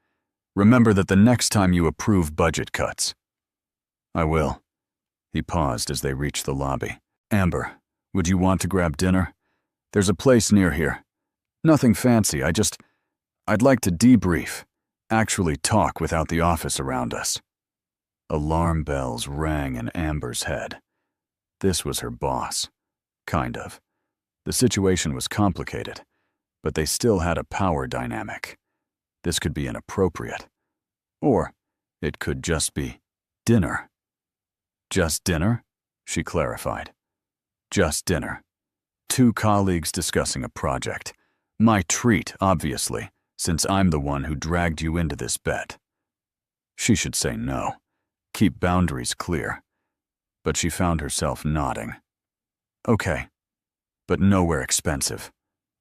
Remember that the next time you approve budget cuts. I will. He paused as they reached the lobby. Amber, would you want to grab dinner? There's a place near here. Nothing fancy, I'd like to debrief, actually talk without the office around us. Alarm bells rang in Amber's head. This was her boss. Kind of. The situation was complicated, but they still had a power dynamic. This could be inappropriate. Or it could just be dinner. Just dinner? She clarified. Just dinner. 2 colleagues discussing a project. My treat, obviously, since I'm the one who dragged you into this bet. She should say no. Keep boundaries clear. But she found herself nodding. Okay. But nowhere expensive.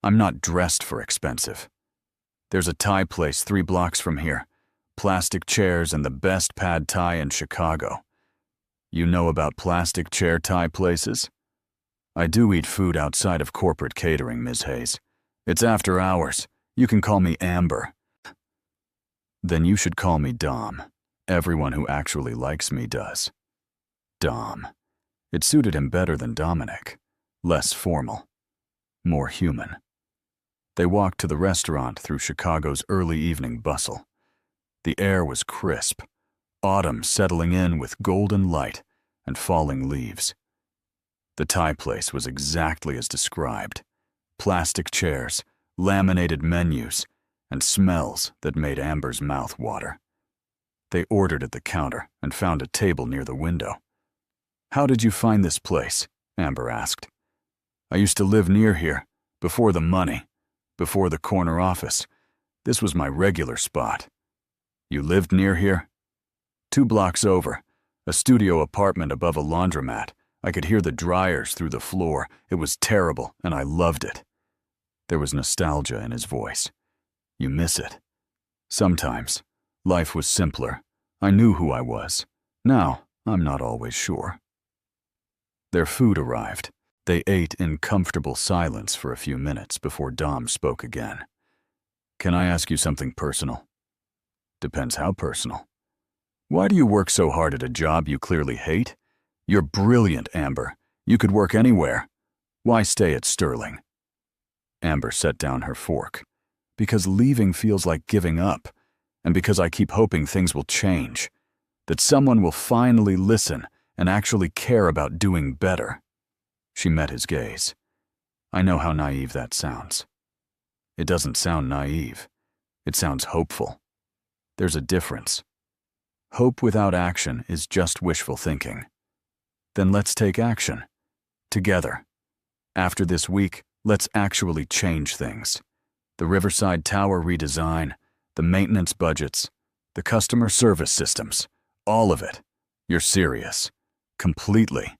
I'm not dressed for expensive. There's a Thai place 3 blocks from here. Plastic chairs and the best pad Thai in Chicago. You know about plastic chair Thai places? I do eat food outside of corporate catering, Ms. Hayes. It's after hours. You can call me Amber. Then you should call me Dom. Everyone who actually likes me does. Dom. It suited him better than Dominic. Less formal. More human. They walked to the restaurant through Chicago's early evening bustle. The air was crisp, autumn settling in with golden light and falling leaves. The Thai place was exactly as described. Plastic chairs, laminated menus, and smells that made Amber's mouth water. They ordered at the counter and found a table near the window. How did you find this place? Amber asked. I used to live near here, before the money, before the corner office. This was my regular spot. You lived near here? 2 blocks over, a studio apartment above a laundromat. I could hear the dryers through the floor. It was terrible, and I loved it. There was nostalgia in his voice. You miss it. Sometimes. Life was simpler. I knew who I was. Now, I'm not always sure. Their food arrived. They ate in comfortable silence for a few minutes before Dom spoke again. Can I ask you something personal? Depends how personal. Why do you work so hard at a job you clearly hate? You're brilliant, Amber. You could work anywhere. Why stay at Sterling? Amber set down her fork. because leaving feels like giving up, and because I keep hoping things will change, that someone will finally listen and actually care about doing better." She met his gaze. "I know how naive that sounds." "It doesn't sound naive. It sounds hopeful. There's a difference. Hope without action is just wishful thinking. Then let's take action. Together. After this week, let's actually change things. The Riverside Tower redesign, the maintenance budgets, the customer service systems, all of it. You're serious. Completely.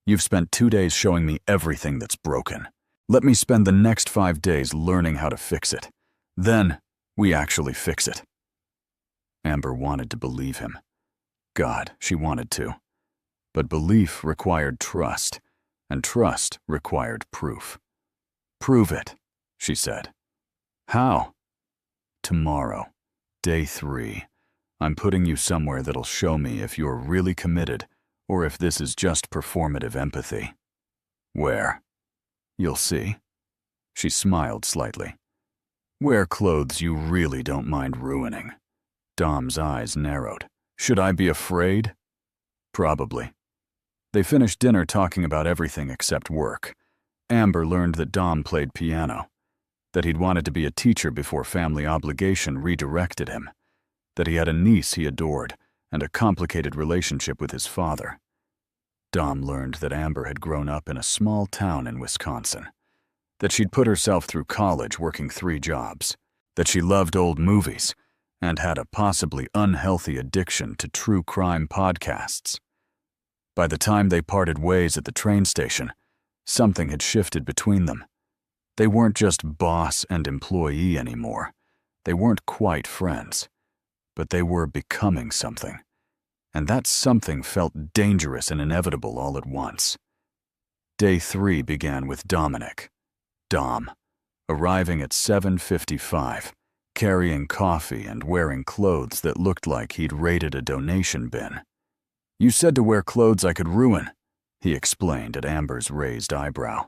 You've spent 2 days showing me everything that's broken. Let me spend the next 5 days learning how to fix it. Then, we actually fix it." Amber wanted to believe him. God, she wanted to. But belief required trust, and trust required proof. "Prove it," she said. "How?" "Tomorrow, day 3. I'm putting you somewhere that'll show me if you're really committed or if this is just performative empathy." "Where?" "You'll see." She smiled slightly. "Wear clothes you really don't mind ruining." Dom's eyes narrowed. "Should I be afraid?" "Probably." They finished dinner talking about everything except work. Amber learned that Dom played piano, that he'd wanted to be a teacher before family obligation redirected him, that he had a niece he adored and a complicated relationship with his father. Dom learned that Amber had grown up in a small town in Wisconsin, that she'd put herself through college working 3 jobs, that she loved old movies and had a possibly unhealthy addiction to true crime podcasts. By the time they parted ways at the train station, something had shifted between them. They weren't just boss and employee anymore. They weren't quite friends, but they were becoming something. And that something felt dangerous and inevitable all at once. Day 3 began with Dominic, Dom, arriving at 7:55, carrying coffee and wearing clothes that looked like he'd raided a donation bin. "You said to wear clothes I could ruin," he explained at Amber's raised eyebrow.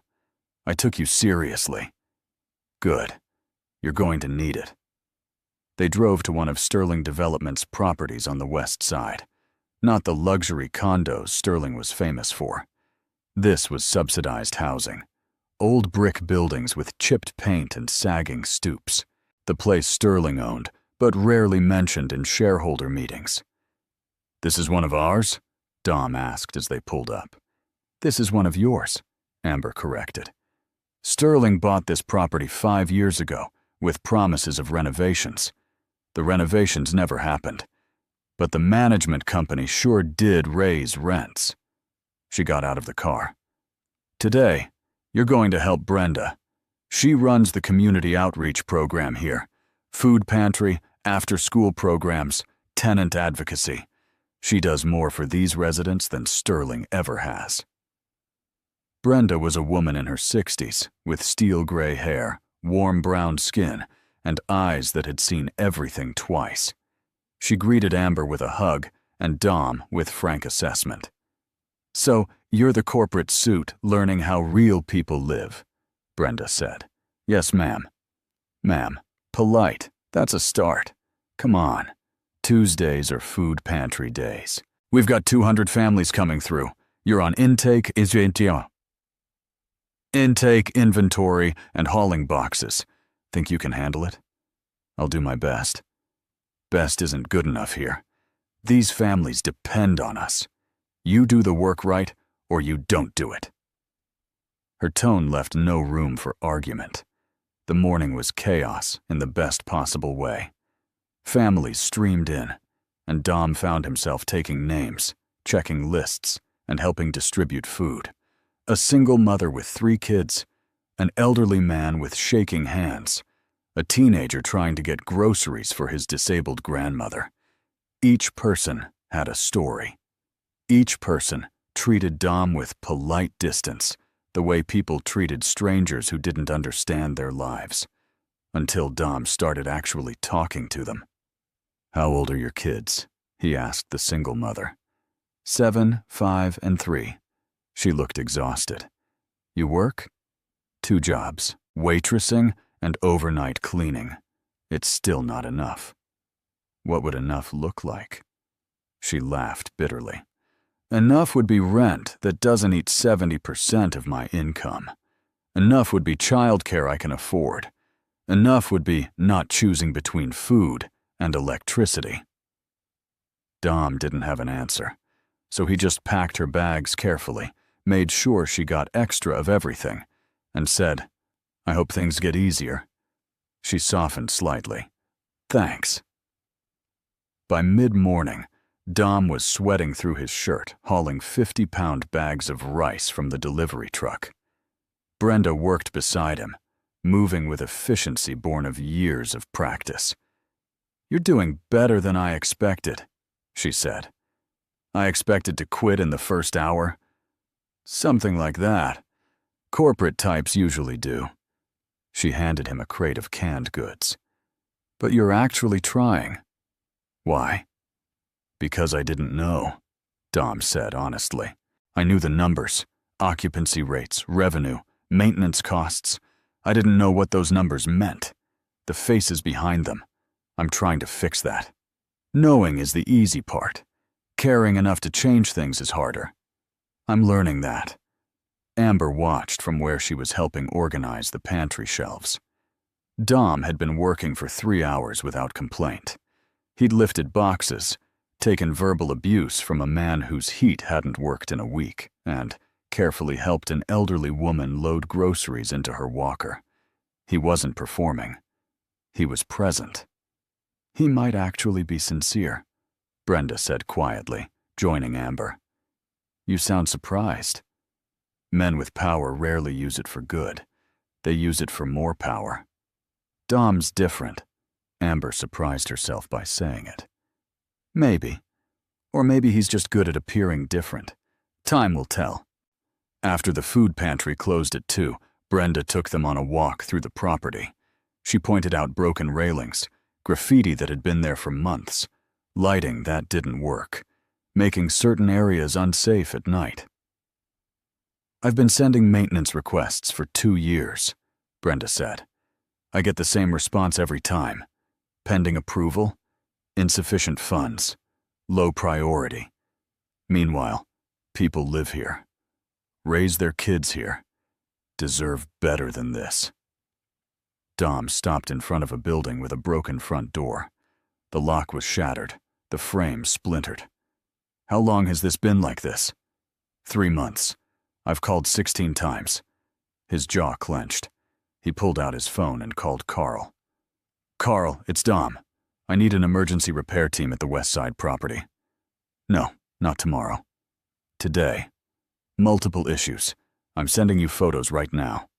"I took you seriously." "Good. You're going to need it." They drove to one of Sterling Development's properties on the west side, not the luxury condos Sterling was famous for. This was subsidized housing, old brick buildings with chipped paint and sagging stoops, the place Sterling owned, but rarely mentioned in shareholder meetings. "This is one of ours?" Dom asked as they pulled up. "This is one of yours," Amber corrected. "Sterling bought this property 5 years ago, with promises of renovations. The renovations never happened, but the management company sure did raise rents." She got out of the car. "Today, you're going to help Brenda. She runs the community outreach program here. Food pantry, after-school programs, tenant advocacy. She does more for these residents than Sterling ever has." Brenda was a woman in her 60s, with steel gray hair, warm brown skin, and eyes that had seen everything twice. She greeted Amber with a hug and Dom with frank assessment. "So, you're the corporate suit learning how real people live," Brenda said. "Yes, ma'am." "Ma'am, polite. That's a start. Come on. Tuesdays are food pantry days. We've got 200 families coming through. You're on intake, inventory, and hauling boxes. Think you can handle it?" "I'll do my best." "Best isn't good enough here. These families depend on us. You do the work right, or you don't do it." Her tone left no room for argument. The morning was chaos in the best possible way. Families streamed in, and Dom found himself taking names, checking lists, and helping distribute food. A single mother with 3 kids, an elderly man with shaking hands, a teenager trying to get groceries for his disabled grandmother. Each person had a story. Each person treated Dom with polite distance, the way people treated strangers who didn't understand their lives, until Dom started actually talking to them. "How old are your kids?" he asked the single mother. 7, 5, and 3. She looked exhausted. "You work?" 2 jobs, waitressing and overnight cleaning. It's still not enough. What would enough look like? She laughed bitterly. Enough would be rent that doesn't eat 70% of my income. Enough would be childcare I can afford. Enough would be not choosing between food and electricity. Dom didn't have an answer, so he just packed her bags carefully, made sure she got extra of everything, and said, "I hope things get easier." She softened slightly. "Thanks." By mid-morning, Dom was sweating through his shirt, hauling 50-pound bags of rice from the delivery truck. Brenda worked beside him, moving with efficiency born of years of practice. "You're doing better than I expected," she said. "I expected to quit in the first hour." "Something like that. Corporate types usually do." She handed him a crate of canned goods. "But you're actually trying." "Why?" "Because I didn't know," Dom said honestly. "I knew the numbers, occupancy rates, revenue, maintenance costs. I didn't know what those numbers meant, the faces behind them. I'm trying to fix that. Knowing is the easy part. Caring enough to change things is harder. I'm learning that." Amber watched from where she was helping organize the pantry shelves. Dom had been working for 3 hours without complaint. He'd lifted boxes, taken verbal abuse from a man whose heat hadn't worked in a week, and carefully helped an elderly woman load groceries into her walker. He wasn't performing. He was present. "He might actually be sincere," Brenda said quietly, joining Amber. "You sound surprised." Men with power rarely use it for good. They use it for more power. "Dom's different," Amber surprised herself by saying it. "Maybe. Or maybe he's just good at appearing different. Time will tell." After the food pantry closed at 2, Brenda took them on a walk through the property. She pointed out broken railings, graffiti that had been there for months, lighting that didn't work, making certain areas unsafe at night. "I've been sending maintenance requests for 2 years," Brenda said. "I get the same response every time. Pending approval, insufficient funds, low priority. Meanwhile, people live here, raise their kids here, deserve better than this." Dom stopped in front of a building with a broken front door. The lock was shattered, the frame splintered. "How long has this been like this?" 3 months. I've called 16 times. His jaw clenched. He pulled out his phone and called Carl. "Carl, it's Dom. I need an emergency repair team at the West Side property." "No, not tomorrow. Today. Multiple issues. I'm sending you photos right now."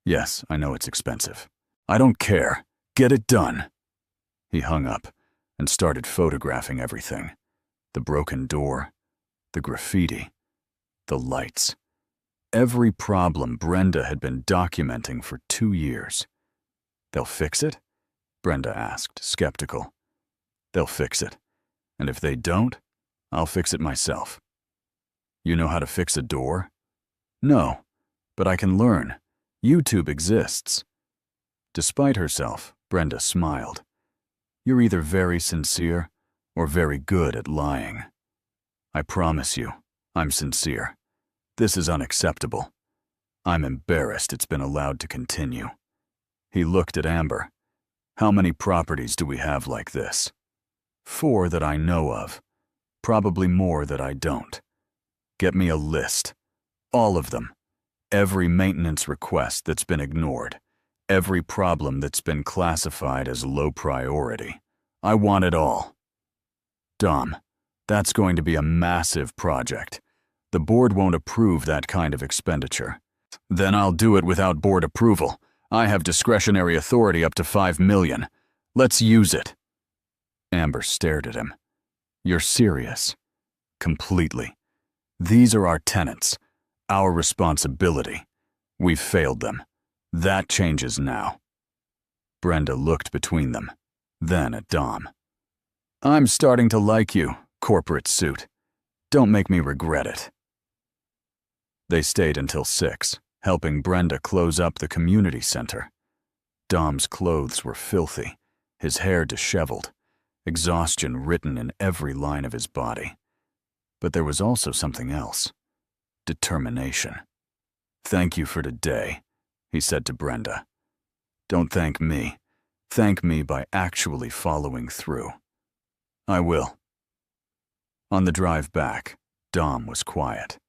"Yes, I know it's expensive." "I don't care. Get it done." He hung up and started photographing everything. The broken door, the graffiti, the lights. Every problem Brenda had been documenting for 2 years. "They'll fix it?" Brenda asked, skeptical. "They'll fix it. And if they don't, I'll fix it myself." "You know how to fix a door?" "No, but I can learn. YouTube exists." Despite herself, Brenda smiled. "You're either very sincere or very good at lying." "I promise you, I'm sincere. This is unacceptable. I'm embarrassed it's been allowed to continue." He looked at Amber. "How many properties do we have like this?" 4 that I know of. Probably more that I don't. Get me a list. All of them. Every maintenance request that's been ignored. Every problem that's been classified as low priority. I want it all." "Dom, that's going to be a massive project. The board won't approve that kind of expenditure." "Then I'll do it without board approval. I have discretionary authority up to $5 million. Let's use it." Amber stared at him. "You're serious?" "Completely. These are our tenants, our responsibility. We've failed them. That changes now." Brenda looked between them, then at Dom. "I'm starting to like you, corporate suit. Don't make me regret it." They stayed until 6, helping Brenda close up the community center. Dom's clothes were filthy. his hair disheveled, exhaustion written in every line of his body. But there was also something else. Determination. "Thank you for today," he said to Brenda. "Don't thank me. Thank me by actually following through." "I will." On the drive back, Dom was quiet.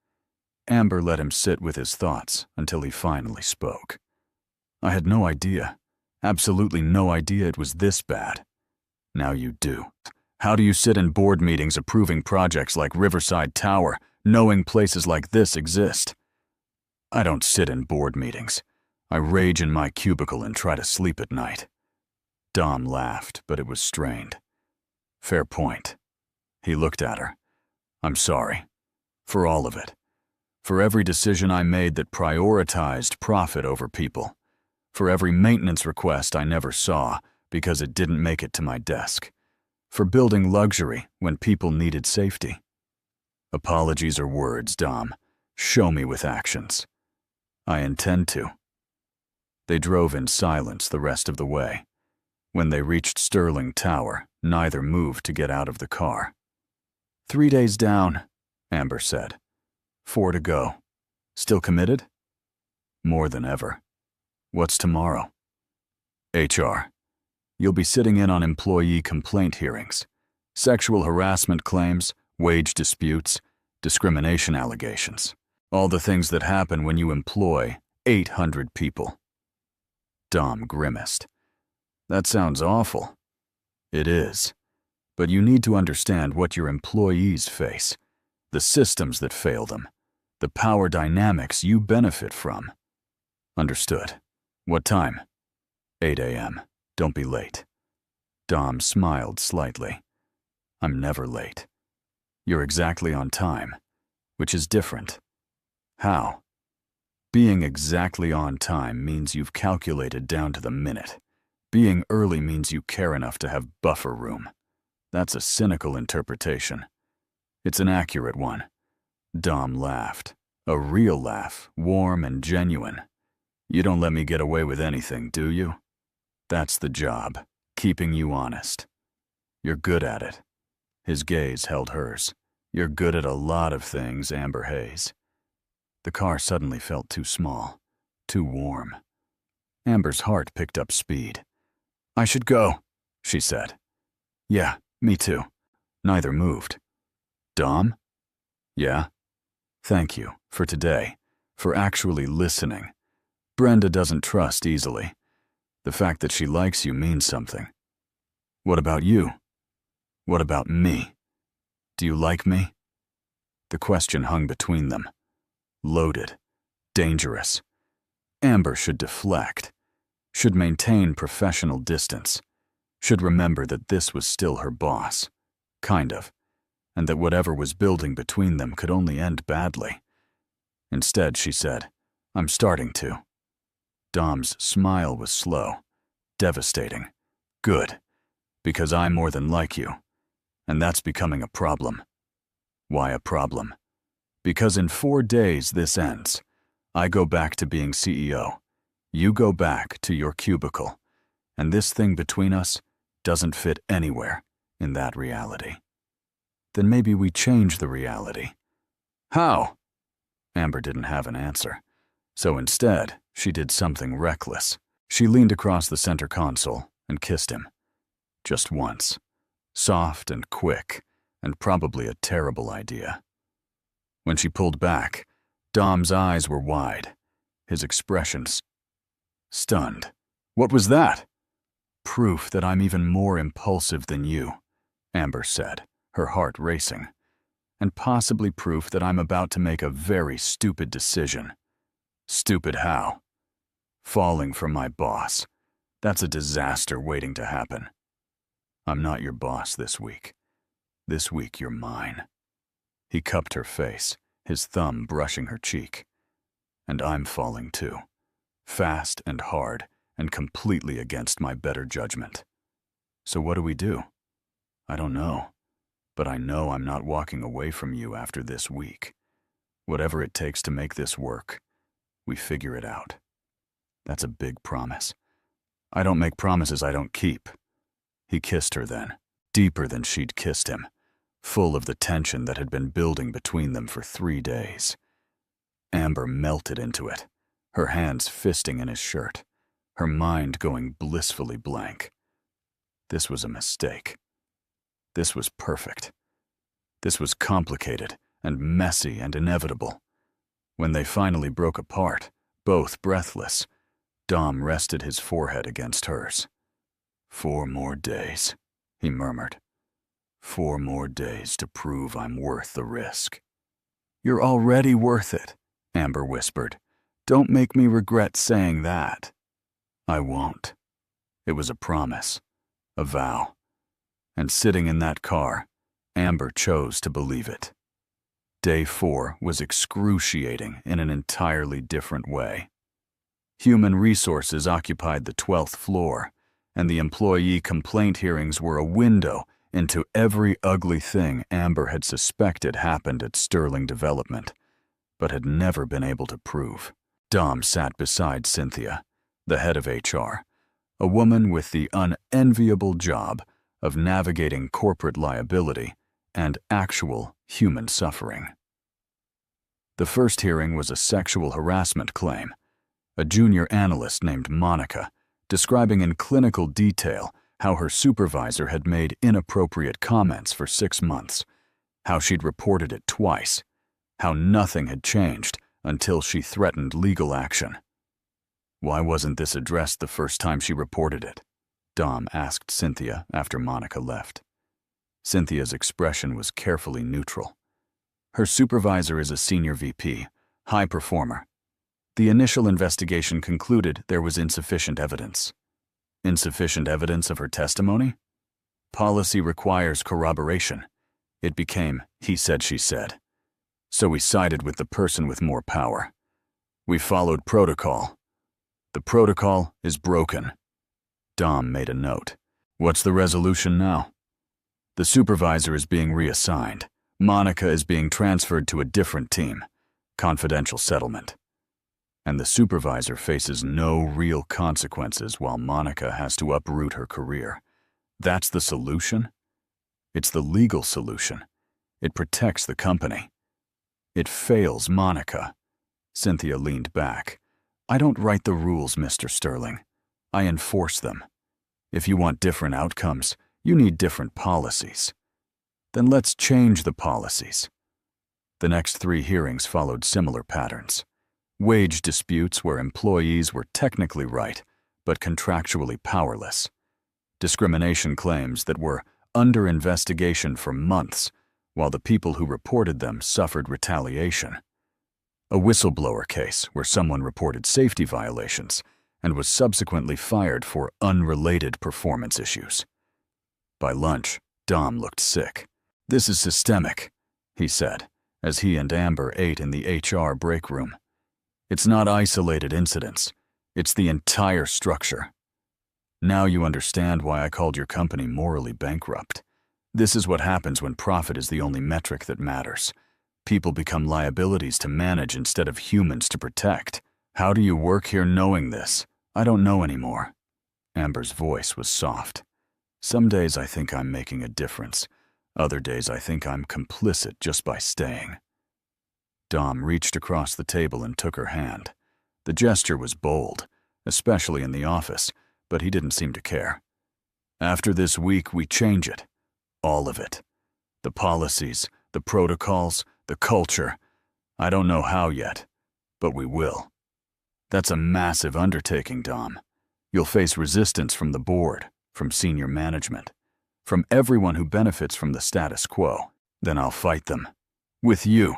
Amber let him sit with his thoughts until he finally spoke. "I had no idea, absolutely no idea it was this bad. Now you do. How do you sit in board meetings approving projects like Riverside Tower, knowing places like this exist?" "I don't sit in board meetings. I rage in my cubicle and try to sleep at night." Dom laughed, but it was strained. "Fair point." He looked at her. "I'm sorry. For all of it. For every decision I made that prioritized profit over people. For every maintenance request I never saw because it didn't make it to my desk. For building luxury when people needed safety." "Apologies are words, Dom. Show me with actions." "I intend to." They drove in silence the rest of the way. When they reached Sterling Tower, neither moved to get out of the car. "3 days down," Amber said. 4 to go. Still committed?" "More than ever." "What's tomorrow?" "HR. You'll be sitting in on employee complaint hearings, sexual harassment claims, wage disputes, discrimination allegations, all the things that happen when you employ 800 people. Dom grimaced. "That sounds awful." "It is. But you need to understand what your employees face, the systems that fail them, the power dynamics you benefit from." "Understood. What time?" 8 a.m. Don't be late." Dom smiled slightly. "I'm never late." "You're exactly on time, which is different." "How?" "Being exactly on time means you've calculated down to the minute. Being early means you care enough to have buffer room. That's a cynical interpretation." "It's an accurate one." Dom laughed. A real laugh, warm and genuine. "You don't let me get away with anything, do you? That's the job, keeping you honest. You're good at it." His gaze held hers. "You're good at a lot of things, Amber Hayes." The car suddenly felt too small, too warm. Amber's heart picked up speed. "I should go," she said. "Yeah, me too." Neither moved. "Dom?" "Yeah?" "Thank you, for today, for actually listening. Brenda doesn't trust easily. The fact that she likes you means something." "What about you?" "What about me? Do you like me?" The question hung between them. Loaded. Dangerous. Amber should deflect. Should maintain professional distance. Should remember that this was still her boss. Kind of. And that whatever was building between them could only end badly. Instead, she said, "I'm starting to." Dom's smile was slow. Devastating. "Good. Because I more than like you. And that's becoming a problem." "Why a problem?" "Because in 4 days this ends. I go back to being CEO. You go back to your cubicle. And this thing between us doesn't fit anywhere in that reality." "Then maybe we change the reality." "How?" Amber didn't have an answer. So instead, she did something reckless. She leaned across the center console and kissed him. Just once. Soft and quick, and probably a terrible idea. When she pulled back, Dom's eyes were wide, his expressions stunned. "What was that?" "Proof that I'm even more impulsive than you," Amber said, her heart racing. "And possibly proof that I'm about to make a very stupid decision." "Stupid how?" "Falling for my boss. That's a disaster waiting to happen." "I'm not your boss this week. This week you're mine." He cupped her face, his thumb brushing her cheek. "And I'm falling too. Fast and hard, and completely against my better judgment. So what do we do?" "I don't know. But I know I'm not walking away from you after this week. Whatever it takes to make this work, we figure it out." "That's a big promise." "I don't make promises I don't keep." He kissed her then, deeper than she'd kissed him, full of the tension that had been building between them for 3 days. Amber melted into it, her hands fisting in his shirt, her mind going blissfully blank. This was a mistake. This was perfect. This was complicated and messy and inevitable. When they finally broke apart, both breathless, Dom rested his forehead against hers. 4 more days, he murmured. 4 more days to prove I'm worth the risk. You're already worth it, Amber whispered. Don't make me regret saying that. I won't. It was a promise, a vow. And sitting in that car, Amber chose to believe it. Day 4 was excruciating in an entirely different way. Human resources occupied the 12th floor, and the employee complaint hearings were a window into every ugly thing Amber had suspected happened at Sterling Development, but had never been able to prove. Dom sat beside Cynthia, the head of HR, a woman with the unenviable job of navigating corporate liability and actual human suffering. The first hearing was a sexual harassment claim. A junior analyst named Monica, describing in clinical detail how her supervisor had made inappropriate comments for 6 months, how she'd reported it twice, how nothing had changed until she threatened legal action. Why wasn't this addressed the first time she reported it? Dom asked Cynthia after Monica left. Cynthia's expression was carefully neutral. Her supervisor is a senior VP, high performer. The initial investigation concluded there was insufficient evidence. Insufficient evidence of her testimony? Policy requires corroboration. It became he said, she said. So we sided with the person with more power. We followed protocol. The protocol is broken. Dom made a note. What's the resolution now? The supervisor is being reassigned. Monica is being transferred to a different team. Confidential settlement. And the supervisor faces no real consequences while Monica has to uproot her career. That's the solution? It's the legal solution. It protects the company. It fails Monica. Cynthia leaned back. I don't write the rules, Mr. Sterling. I enforce them. If you want different outcomes, you need different policies. Then let's change the policies. The next 3 hearings followed similar patterns. Wage disputes where employees were technically right, but contractually powerless. Discrimination claims that were under investigation for months, while the people who reported them suffered retaliation. A whistleblower case where someone reported safety violations and was subsequently fired for unrelated performance issues. By lunch, Dom looked sick. This is systemic, he said, as he and Amber ate in the HR break room. It's not isolated incidents. It's the entire structure. Now you understand why I called your company morally bankrupt. This is what happens when profit is the only metric that matters. People become liabilities to manage instead of humans to protect. How do you work here knowing this? I don't know anymore. Amber's voice was soft. Some days I think I'm making a difference. Other days I think I'm complicit just by staying. Dom reached across the table and took her hand. The gesture was bold, especially in the office, but he didn't seem to care. After this week, we change it. All of it. The policies, the protocols, the culture. I don't know how yet, but we will. That's a massive undertaking, Dom. You'll face resistance from the board, from senior management, from everyone who benefits from the status quo. Then I'll fight them. With you.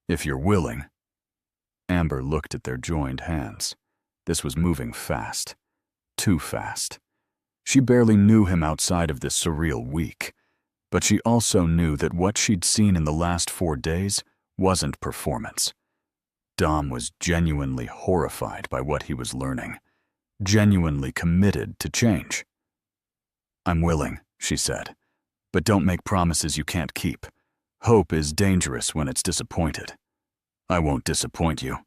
If you're willing. Amber looked at their joined hands. This was moving fast. Too fast. She barely knew him outside of this surreal week, but she also knew that what she'd seen in the last 4 days wasn't performance. Dom was genuinely horrified by what he was learning, genuinely committed to change. I'm willing, she said, but don't make promises you can't keep. Hope is dangerous when it's disappointed. I won't disappoint you.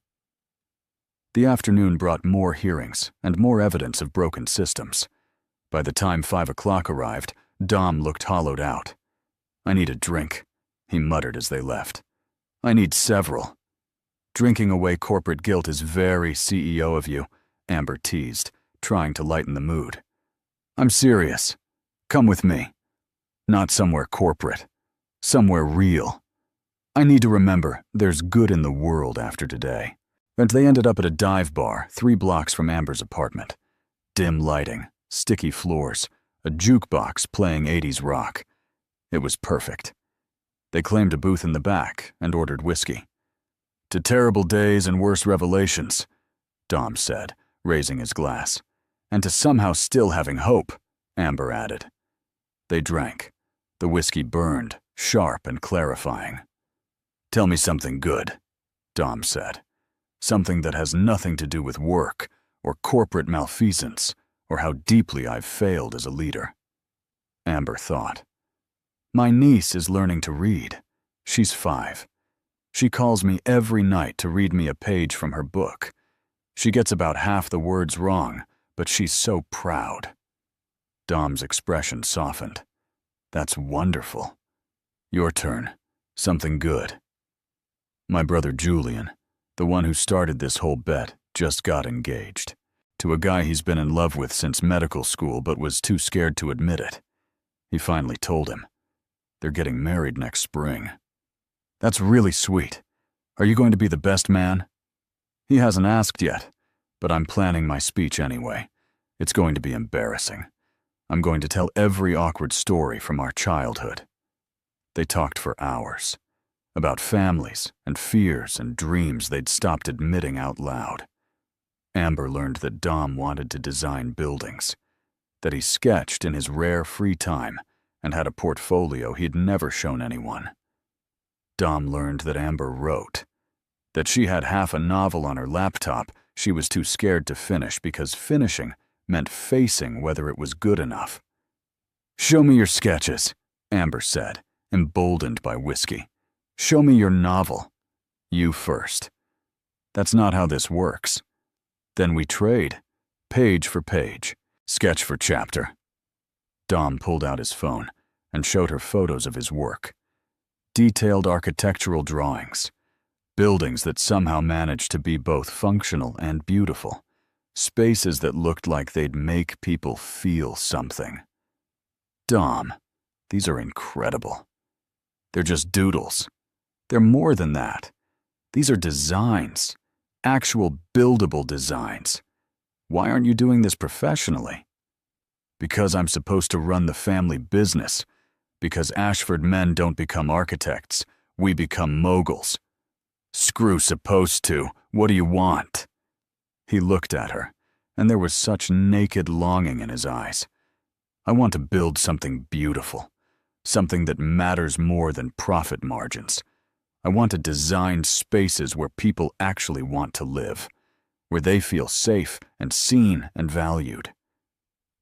The afternoon brought more hearings and more evidence of broken systems. By the time 5 o'clock arrived, Dom looked hollowed out. "I need a drink," he muttered as they left. "I need several." "Drinking away corporate guilt is very CEO of you," Amber teased, trying to lighten the mood. "I'm serious. Come with me. Not somewhere corporate. Somewhere real. I need to remember there's good in the world after today." And they ended up at a dive bar 3 blocks from Amber's apartment. Dim lighting, sticky floors, a jukebox playing 80s rock. It was perfect. They claimed a booth in the back and ordered whiskey. "To terrible days and worse revelations," Dom said, raising his glass. "And to somehow still having hope," Amber added. They drank. The whiskey burned, sharp and clarifying. "Tell me something good," Dom said. "Something that has nothing to do with work or corporate malfeasance or how deeply I've failed as a leader." Amber thought. "My niece is learning to read. She's 5. She calls me every night to read me a page from her book. She gets about half the words wrong, but she's so proud." Dom's expression softened. "That's wonderful. Your turn. Something good." "My brother Julian, the one who started this whole bet, just got engaged. To a guy he's been in love with since medical school but was too scared to admit it. He finally told him. They're getting married next spring." "That's really sweet. Are you going to be the best man?" "He hasn't asked yet, but I'm planning my speech anyway. It's going to be embarrassing. I'm going to tell every awkward story from our childhood." They talked for hours. About families and fears and dreams they'd stopped admitting out loud. Amber learned that Dom wanted to design buildings, that he sketched in his rare free time and had a portfolio he'd never shown anyone. Dom learned that Amber wrote, that she had half a novel on her laptop she was too scared to finish because finishing meant facing whether it was good enough. "Show me your sketches," Amber said, emboldened by whiskey. "Show me your novel. You first." "That's not how this works." "Then we trade, page for page, sketch for chapter." Dom pulled out his phone and showed her photos of his work. Detailed architectural drawings, buildings that somehow managed to be both functional and beautiful, spaces that looked like they'd make people feel something. "Dom, these are incredible. They're just doodles. They're more than that. These are designs, actual buildable designs. Why aren't you doing this professionally?" "Because I'm supposed to run the family business. Because Ashford men don't become architects. We become moguls." "Screw supposed to. What do you want?" He looked at her, and there was such naked longing in his eyes. "I want to build something beautiful. Something that matters more than profit margins. I want to design spaces where people actually want to live, where they feel safe and seen and valued."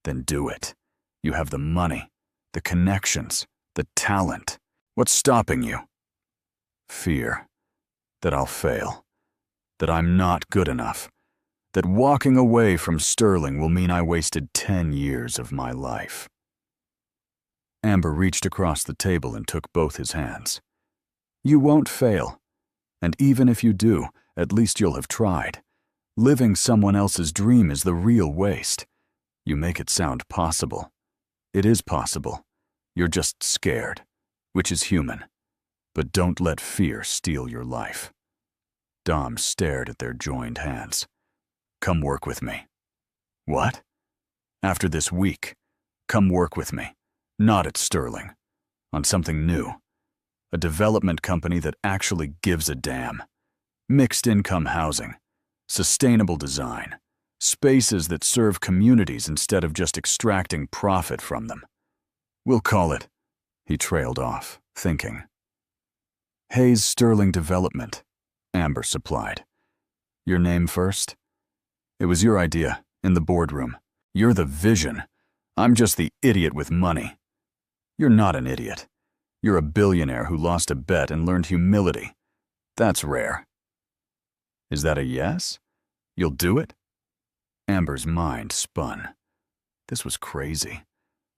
"Then do it. You have the money, the connections, the talent. What's stopping you?" "Fear. That I'll fail. That I'm not good enough. That walking away from Sterling will mean I wasted 10 years of my life." Amber reached across the table and took both his hands. "You won't fail. And even if you do, at least you'll have tried. Living someone else's dream is the real waste. You make it sound possible. It is possible. You're just scared, which is human. But don't let fear steal your life." Dom stared at their joined hands. "Come work with me." "What?" "After this week, come work with me. Not at Sterling. On something new. A development company that actually gives a damn. Mixed income housing. Sustainable design. Spaces that serve communities instead of just extracting profit from them. We'll call it," he trailed off, thinking. "Hayes Sterling Development," Amber supplied. "Your name first?" "It was your idea, in the boardroom. You're the vision. I'm just the idiot with money." "You're not an idiot. You're a billionaire who lost a bet and learned humility. That's rare." "Is that a yes? You'll do it?" Amber's mind spun. This was crazy.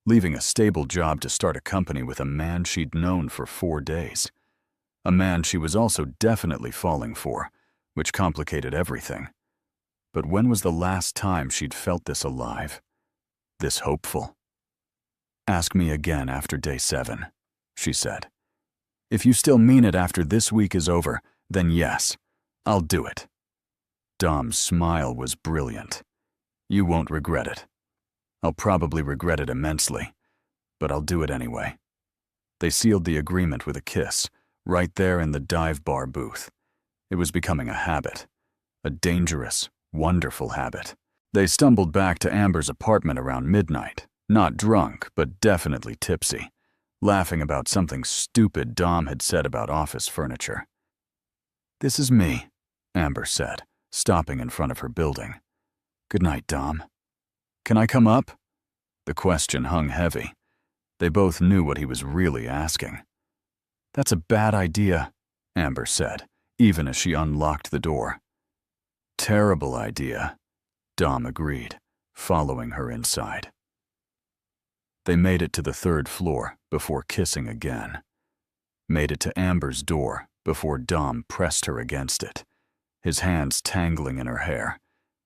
Leaving a stable job to start a company with a man she'd known for 4 days. A man she was also definitely falling for, which complicated everything. But when was the last time she'd felt this alive? This hopeful? "Ask me again after day 7, she said. "If you still mean it after this week is over, then yes, I'll do it." Dom's smile was brilliant. "You won't regret it. I'll probably regret it immensely, but I'll do it anyway." They sealed the agreement with a kiss, right there in the dive bar booth. It was becoming a habit, a dangerous, wonderful habit. They stumbled back to Amber's apartment around midnight, not drunk, but definitely tipsy, laughing about something stupid Dom had said about office furniture. "This is me," Amber said, stopping in front of her building. "Good night, Dom." "Can I come up?" The question hung heavy. They both knew what he was really asking. "That's a bad idea," Amber said, even as she unlocked the door. "Terrible idea," Dom agreed, following her inside. They made it to the 3rd floor before kissing again. Made it to Amber's door before Dom pressed her against it, his hands tangling in her hair,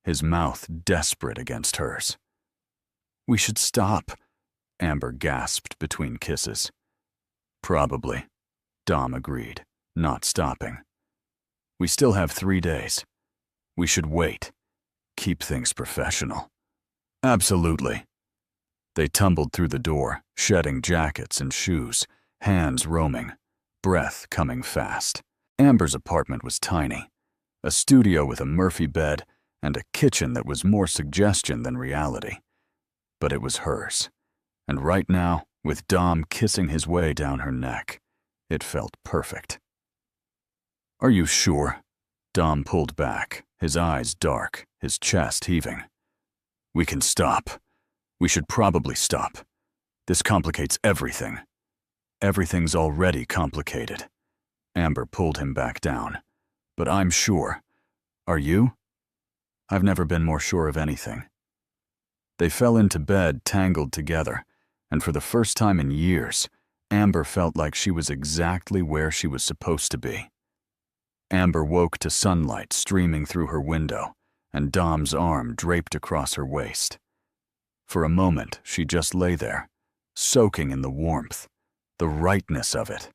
his mouth desperate against hers. "We should stop," Amber gasped between kisses. "Probably," Dom agreed, not stopping. "We still have 3 days. We should wait. Keep things professional." "Absolutely." They tumbled through the door, shedding jackets and shoes, hands roaming, breath coming fast. Amber's apartment was tiny, a studio with a Murphy bed and a kitchen that was more suggestion than reality. But it was hers, and right now, with Dom kissing his way down her neck, it felt perfect. "Are you sure?" Dom pulled back, his eyes dark, his chest heaving. "We can stop. We should probably stop. This complicates everything." "Everything's already complicated." Amber pulled him back down. "But I'm sure. Are you?" "I've never been more sure of anything." They fell into bed tangled together, and for the first time in years, Amber felt like she was exactly where she was supposed to be. Amber woke to sunlight streaming through her window, and Dom's arm draped across her waist. For a moment, she just lay there, soaking in the warmth, the rightness of it.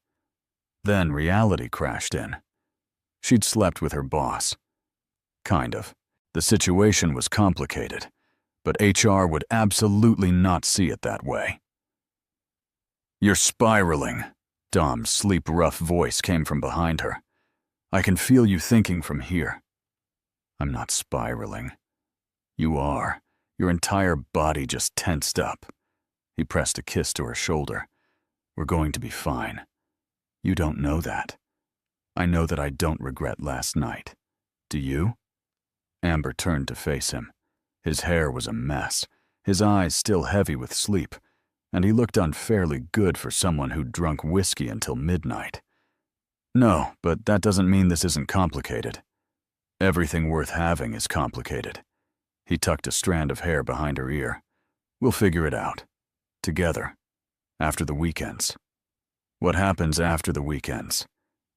Then reality crashed in. She'd slept with her boss. Kind of. The situation was complicated, but HR would absolutely not see it that way. "You're spiraling," Dom's sleep-rough voice came from behind her. "I can feel you thinking from here." "I'm not spiraling." "You are. Your entire body just tensed up." He pressed a kiss to her shoulder. "We're going to be fine. You don't know that. I know that I don't regret last night. Do you?" Amber turned to face him. His hair was a mess, his eyes still heavy with sleep, and he looked unfairly good for someone who'd drunk whiskey until midnight. "No, but that doesn't mean this isn't complicated. Everything worth having is complicated." He tucked a strand of hair behind her ear. "We'll figure it out. Together. After the weekends." "What happens after the weekends?"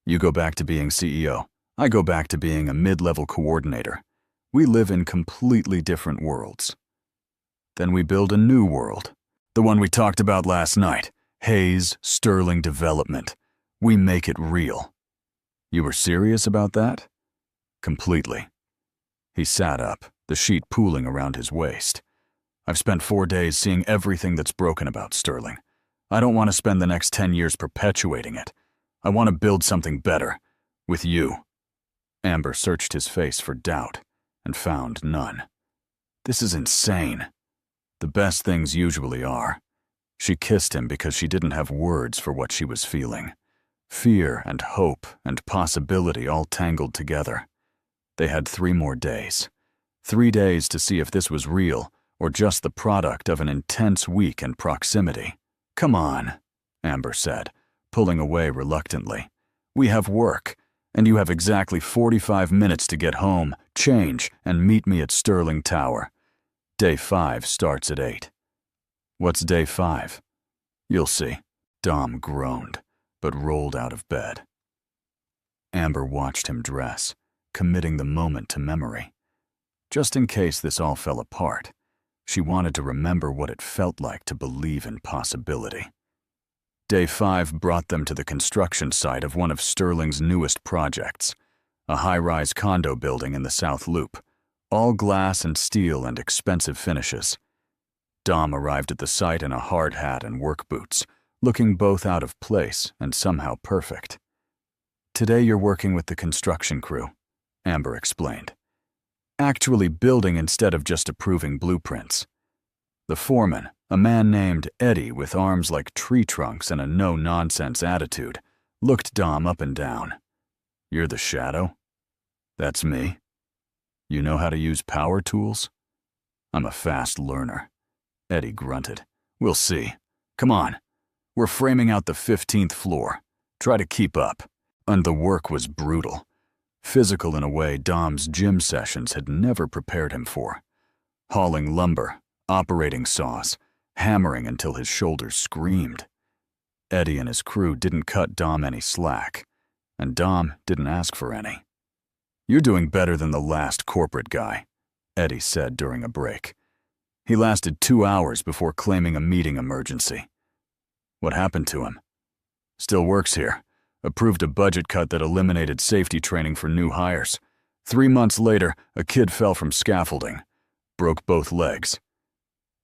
"You go back to being CEO. I go back to being a mid-level coordinator. We live in completely different worlds." "Then we build a new world. The one we talked about last night. Hayes, Sterling Development. We make it real." "You were serious about that?" "Completely." He sat up, the sheet pooling around his waist. "I've spent 4 days seeing everything that's broken about Sterling. I don't want to spend the next 10 years perpetuating it. I want to build something better. With you." Amber searched his face for doubt and found none. "This is insane." The best things usually are. She kissed him because she didn't have words for what she was feeling. Fear and hope and possibility all tangled together. They had 3 more days. 3 days to see if this was real or just the product of an intense week in proximity. "Come on," Amber said, pulling away reluctantly. "We have work, and you have exactly 45 minutes to get home, change, and meet me at Sterling Tower. Day 5 starts at 8. What's day 5? You'll see. Dom groaned, but rolled out of bed. Amber watched him dress, committing the moment to memory. Just in case this all fell apart, she wanted to remember what it felt like to believe in possibility. Day 5 brought them to the construction site of one of Sterling's newest projects, a high-rise condo building in the South Loop, all glass and steel and expensive finishes. Dom arrived at the site in a hard hat and work boots, looking both out of place and somehow perfect. "Today you're working with the construction crew," Amber explained. "Actually building instead of just approving blueprints." The foreman, a man named Eddie with arms like tree trunks and a no-nonsense attitude, looked Dom up and down. "You're the shadow?" "That's me." "You know how to use power tools?" "I'm a fast learner." Eddie grunted. "We'll see. Come on. We're framing out the 15th floor. Try to keep up." And the work was brutal. Physical in a way Dom's gym sessions had never prepared him for. Hauling lumber, operating saws, hammering until his shoulders screamed. Eddie and his crew didn't cut Dom any slack, and Dom didn't ask for any. "You're doing better than the last corporate guy," Eddie said during a break. "He lasted 2 hours before claiming a meeting emergency." "What happened to him?" "Still works here. Approved a budget cut that eliminated safety training for new hires. 3 months later, a kid fell from scaffolding. Broke both legs."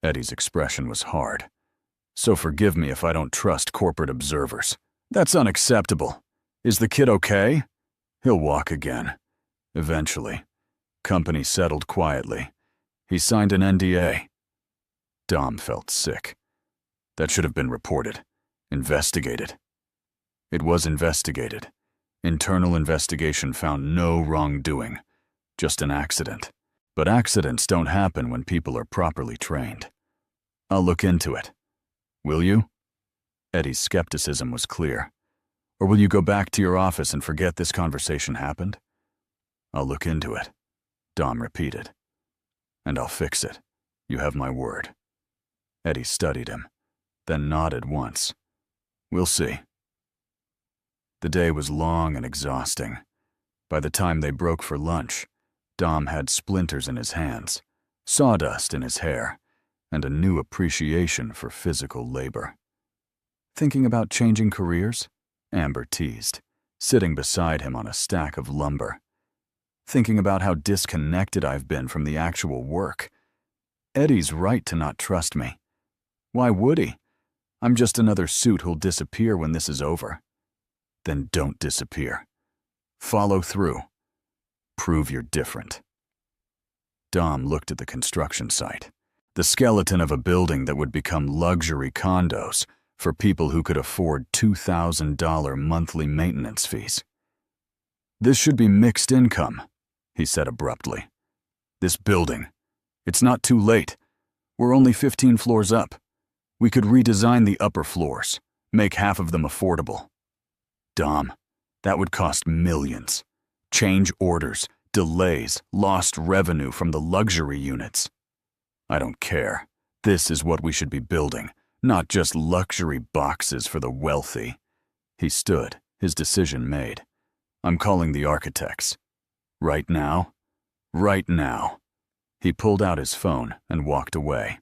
Eddie's expression was hard. "So forgive me if I don't trust corporate observers. That's unacceptable. Is the kid okay?" "He'll walk again. Eventually." Company settled quietly. "He signed an NDA." Dom felt sick. That should have been reported. Investigated. It was investigated. Internal investigation found no wrongdoing. Just an accident. But accidents don't happen when people are properly trained. "I'll look into it." "Will you?" Eddie's skepticism was clear. "Or will you go back to your office and forget this conversation happened?" "I'll look into it," Dom repeated. "And I'll fix it. You have my word." Eddie studied him, then nodded once. "We'll see." The day was long and exhausting. By the time they broke for lunch, Dom had splinters in his hands, sawdust in his hair, and a new appreciation for physical labor. "Thinking about changing careers?" Amber teased, sitting beside him on a stack of lumber. "Thinking about how disconnected I've been from the actual work. Eddie's right to not trust me. Why would he? I'm just another suit who'll disappear when this is over." "Then don't disappear. Follow through. Prove you're different." Dom looked at the construction site, the skeleton of a building that would become luxury condos for people who could afford $2,000 monthly maintenance fees. "This should be mixed income," he said abruptly. "This building. It's not too late. We're only 15 floors up. We could redesign the upper floors, make half of them affordable." "Dom, that would cost millions. Change orders, delays, lost revenue from the luxury units." "I don't care. This is what we should be building, not just luxury boxes for the wealthy." He stood, his decision made. "I'm calling the architects." "Right now?" "Right now." He pulled out his phone and walked away.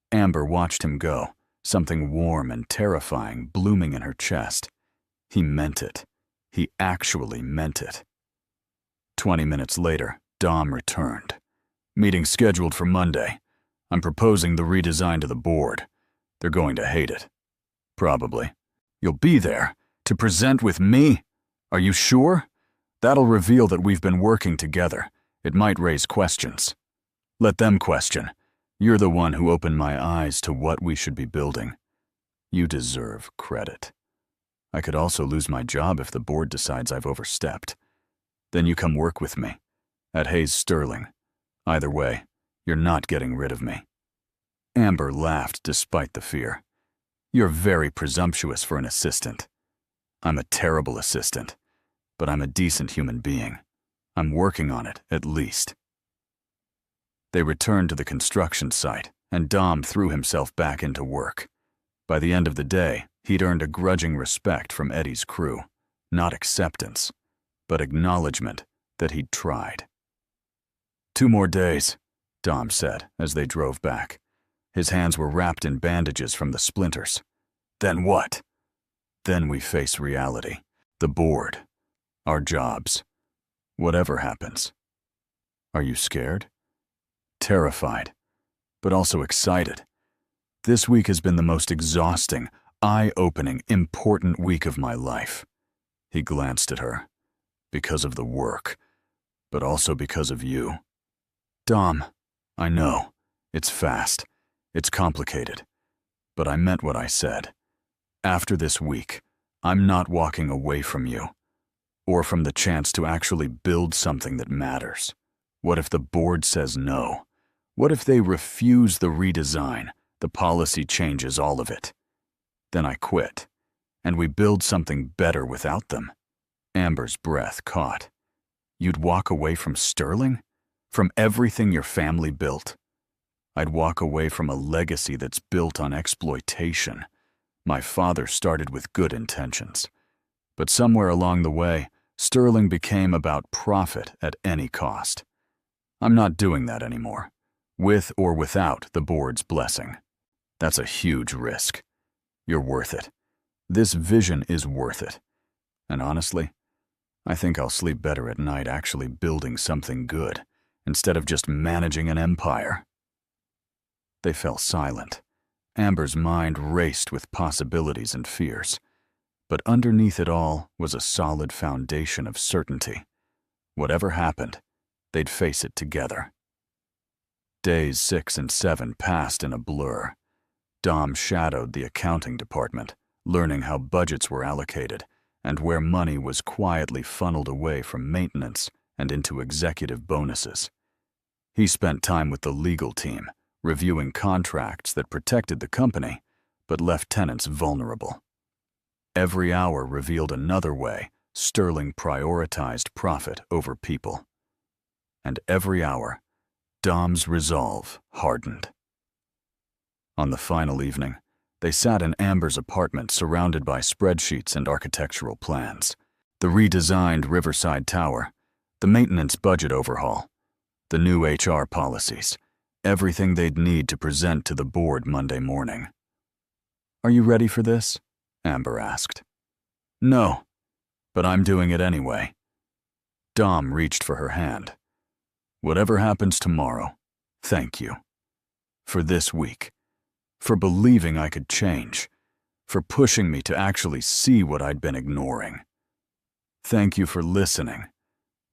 Amber watched him go, something warm and terrifying blooming in her chest. He meant it. He actually meant it. 20 minutes later, Dom returned. "Meeting scheduled for Monday. I'm proposing the redesign to the board. They're going to hate it." "Probably." "You'll be there to present with me? Are you sure? That'll reveal that we've been working together. It might raise questions." "Let them question. You're the one who opened my eyes to what we should be building. You deserve credit. I could also lose my job if the board decides I've overstepped. Then you come work with me, at Hayes Sterling. Either way, you're not getting rid of me." Amber laughed despite the fear. "You're very presumptuous for an assistant." "I'm a terrible assistant, but I'm a decent human being. I'm working on it, at least." They returned to the construction site, and Dom threw himself back into work. By the end of the day, he'd earned a grudging respect from Eddie's crew, not acceptance, but acknowledgement that he'd tried. 2 more days, Dom said as they drove back. His hands were wrapped in bandages from the splinters. Then what? Then we face reality. The board. Our jobs. Whatever happens. Are you scared? Terrified, but also excited. This week has been the most exhausting, eye-opening, important week of my life. He glanced at her. Because of the work, but also because of you. Dom, I know. It's fast. It's complicated. But I meant what I said. After this week, I'm not walking away from you, or from the chance to actually build something that matters. What if the board says no? What if they refuse the redesign, the policy changes, all of it? Then I quit, and we build something better without them. Amber's breath caught. You'd walk away from Sterling? From everything your family built? I'd walk away from a legacy that's built on exploitation. My father started with good intentions. But somewhere along the way, Sterling became about profit at any cost. I'm not doing that anymore, with or without the board's blessing. That's a huge risk. You're worth it. This vision is worth it. And honestly, I think I'll sleep better at night actually building something good, instead of just managing an empire. They fell silent. Amber's mind raced with possibilities and fears. But underneath it all was a solid foundation of certainty. Whatever happened, they'd face it together. Days 6 and 7 passed in a blur. Dom shadowed the accounting department, learning how budgets were allocated and where money was quietly funneled away from maintenance and into executive bonuses. He spent time with the legal team, reviewing contracts that protected the company but left tenants vulnerable. Every hour revealed another way Sterling prioritized profit over people. And every hour, Dom's resolve hardened. On the final evening, they sat in Amber's apartment surrounded by spreadsheets and architectural plans. The redesigned Riverside Tower, the maintenance budget overhaul, the new HR policies, everything they'd need to present to the board Monday morning. Are you ready for this? Amber asked. No, but I'm doing it anyway. Dom reached for her hand. Whatever happens tomorrow, thank you. For this week. For believing I could change. For pushing me to actually see what I'd been ignoring. Thank you for listening.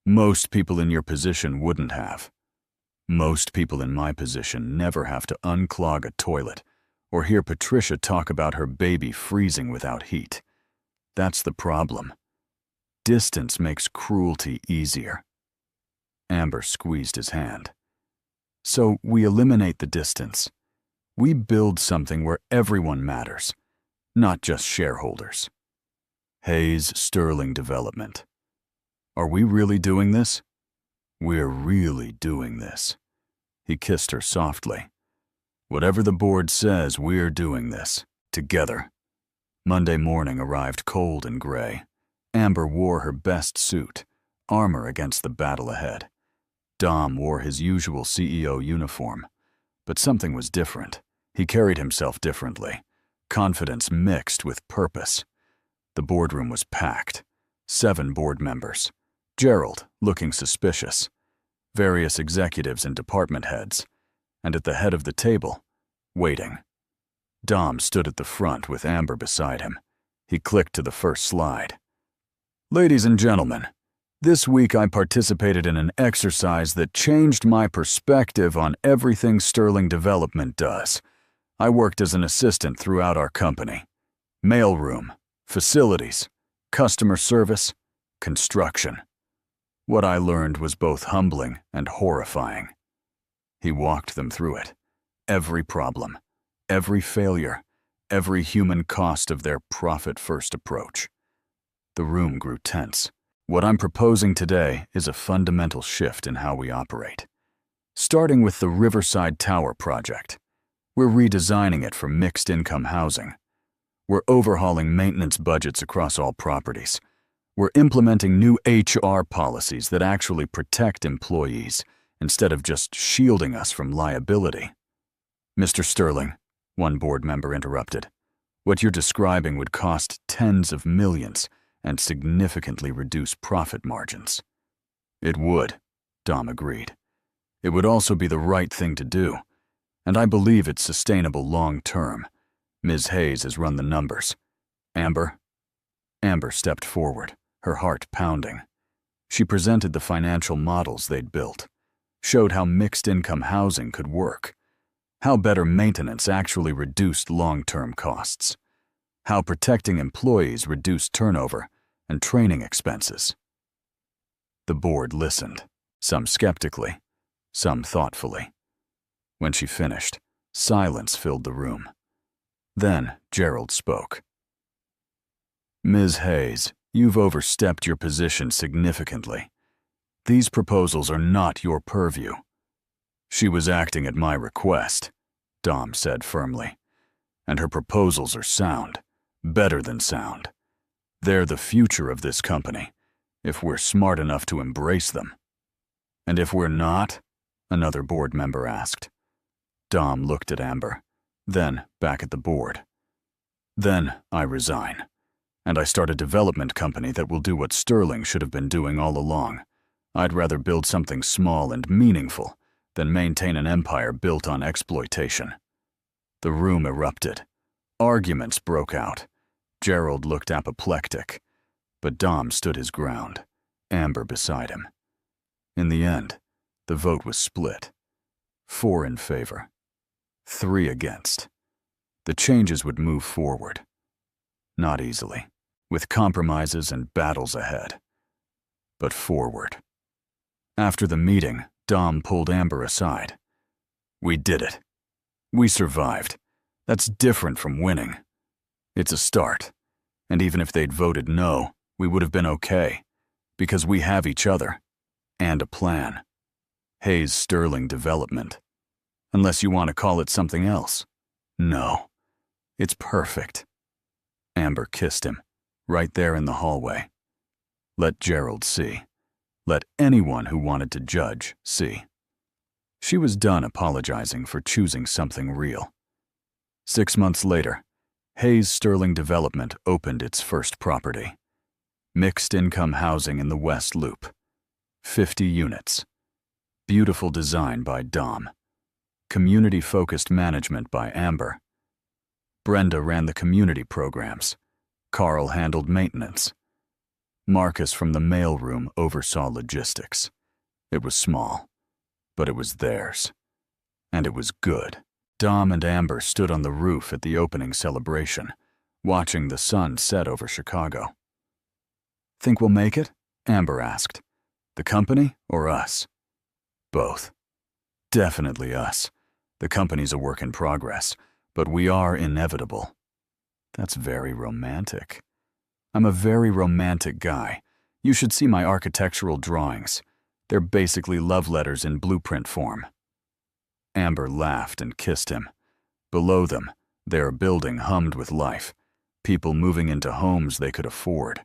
Most people in your position wouldn't have. Most people in my position never have to unclog a toilet or hear Patricia talk about her baby freezing without heat. That's the problem. Distance makes cruelty easier. Amber squeezed his hand. So we eliminate the distance. We build something where everyone matters, not just shareholders. Hayes Sterling Development. Are we really doing this? We're really doing this. He kissed her softly. Whatever the board says, we're doing this, together. Monday morning arrived cold and gray. Amber wore her best suit, armor against the battle ahead. Dom wore his usual CEO uniform, but something was different. He carried himself differently, confidence mixed with purpose. The boardroom was packed. 7 board members. Gerald, looking suspicious. Various executives and department heads. And at the head of the table, waiting. Dom stood at the front with Amber beside him. He clicked to the first slide. Ladies and gentlemen, this week I participated in an exercise that changed my perspective on everything Sterling Development does. I worked as an assistant throughout our company. Mailroom, facilities, customer service, construction. What I learned was both humbling and horrifying. He walked them through it. Every problem, every failure, every human cost of their profit-first approach. The room grew tense. What I'm proposing today is a fundamental shift in how we operate. Starting with the Riverside Tower project. We're redesigning it for mixed-income housing. We're overhauling maintenance budgets across all properties. We're implementing new HR policies that actually protect employees instead of just shielding us from liability. Mr. Sterling, one board member interrupted, what you're describing would cost tens of millions and significantly reduce profit margins. It would, Dom agreed. It would also be the right thing to do, and I believe it's sustainable long-term. Ms. Hayes has run the numbers. Amber? Amber stepped forward, her heart pounding. She presented the financial models they'd built, showed how mixed-income housing could work, how better maintenance actually reduced long-term costs, how protecting employees reduced turnover and training expenses. The board listened, some skeptically, some thoughtfully. When she finished, silence filled the room. Then Gerald spoke. Ms. Hayes, you've overstepped your position significantly. These proposals are not your purview. She was acting at my request, Dom said firmly. And her proposals are sound, better than sound. They're the future of this company, if we're smart enough to embrace them. And if we're not? Another board member asked. Dom looked at Amber, then back at the board. Then I resign, and I start a development company that will do what Sterling should have been doing all along. I'd rather build something small and meaningful than maintain an empire built on exploitation. The room erupted. Arguments broke out. Gerald looked apoplectic, but Dom stood his ground, Amber beside him. In the end, the vote was split. 4 in favor, 3 against. The changes would move forward. Not easily, with compromises and battles ahead, but forward. After the meeting, Dom pulled Amber aside. We did it. We survived. That's different from winning. It's a start, and even if they'd voted no, we would have been okay, because we have each other, and a plan. Hayes Sterling Development. Unless you want to call it something else. No. It's perfect. Amber kissed him, right there in the hallway. Let Gerald see. Let anyone who wanted to judge see. She was done apologizing for choosing something real. 6 months later, Hayes Sterling Development opened its first property. Mixed-income housing in the West Loop. 50 units. Beautiful design by Dom. Community-focused management by Amber. Brenda ran the community programs. Carl handled maintenance. Marcus from the mailroom oversaw logistics. It was small, but it was theirs. And it was good. Dom and Amber stood on the roof at the opening celebration, watching the sun set over Chicago. Think we'll make it? Amber asked. The company or us? Both. Definitely us. The company's a work in progress, but we are inevitable. That's very romantic. I'm a very romantic guy. You should see my architectural drawings. They're basically love letters in blueprint form. Amber laughed and kissed him. Below them, their building hummed with life, people moving into homes they could afford,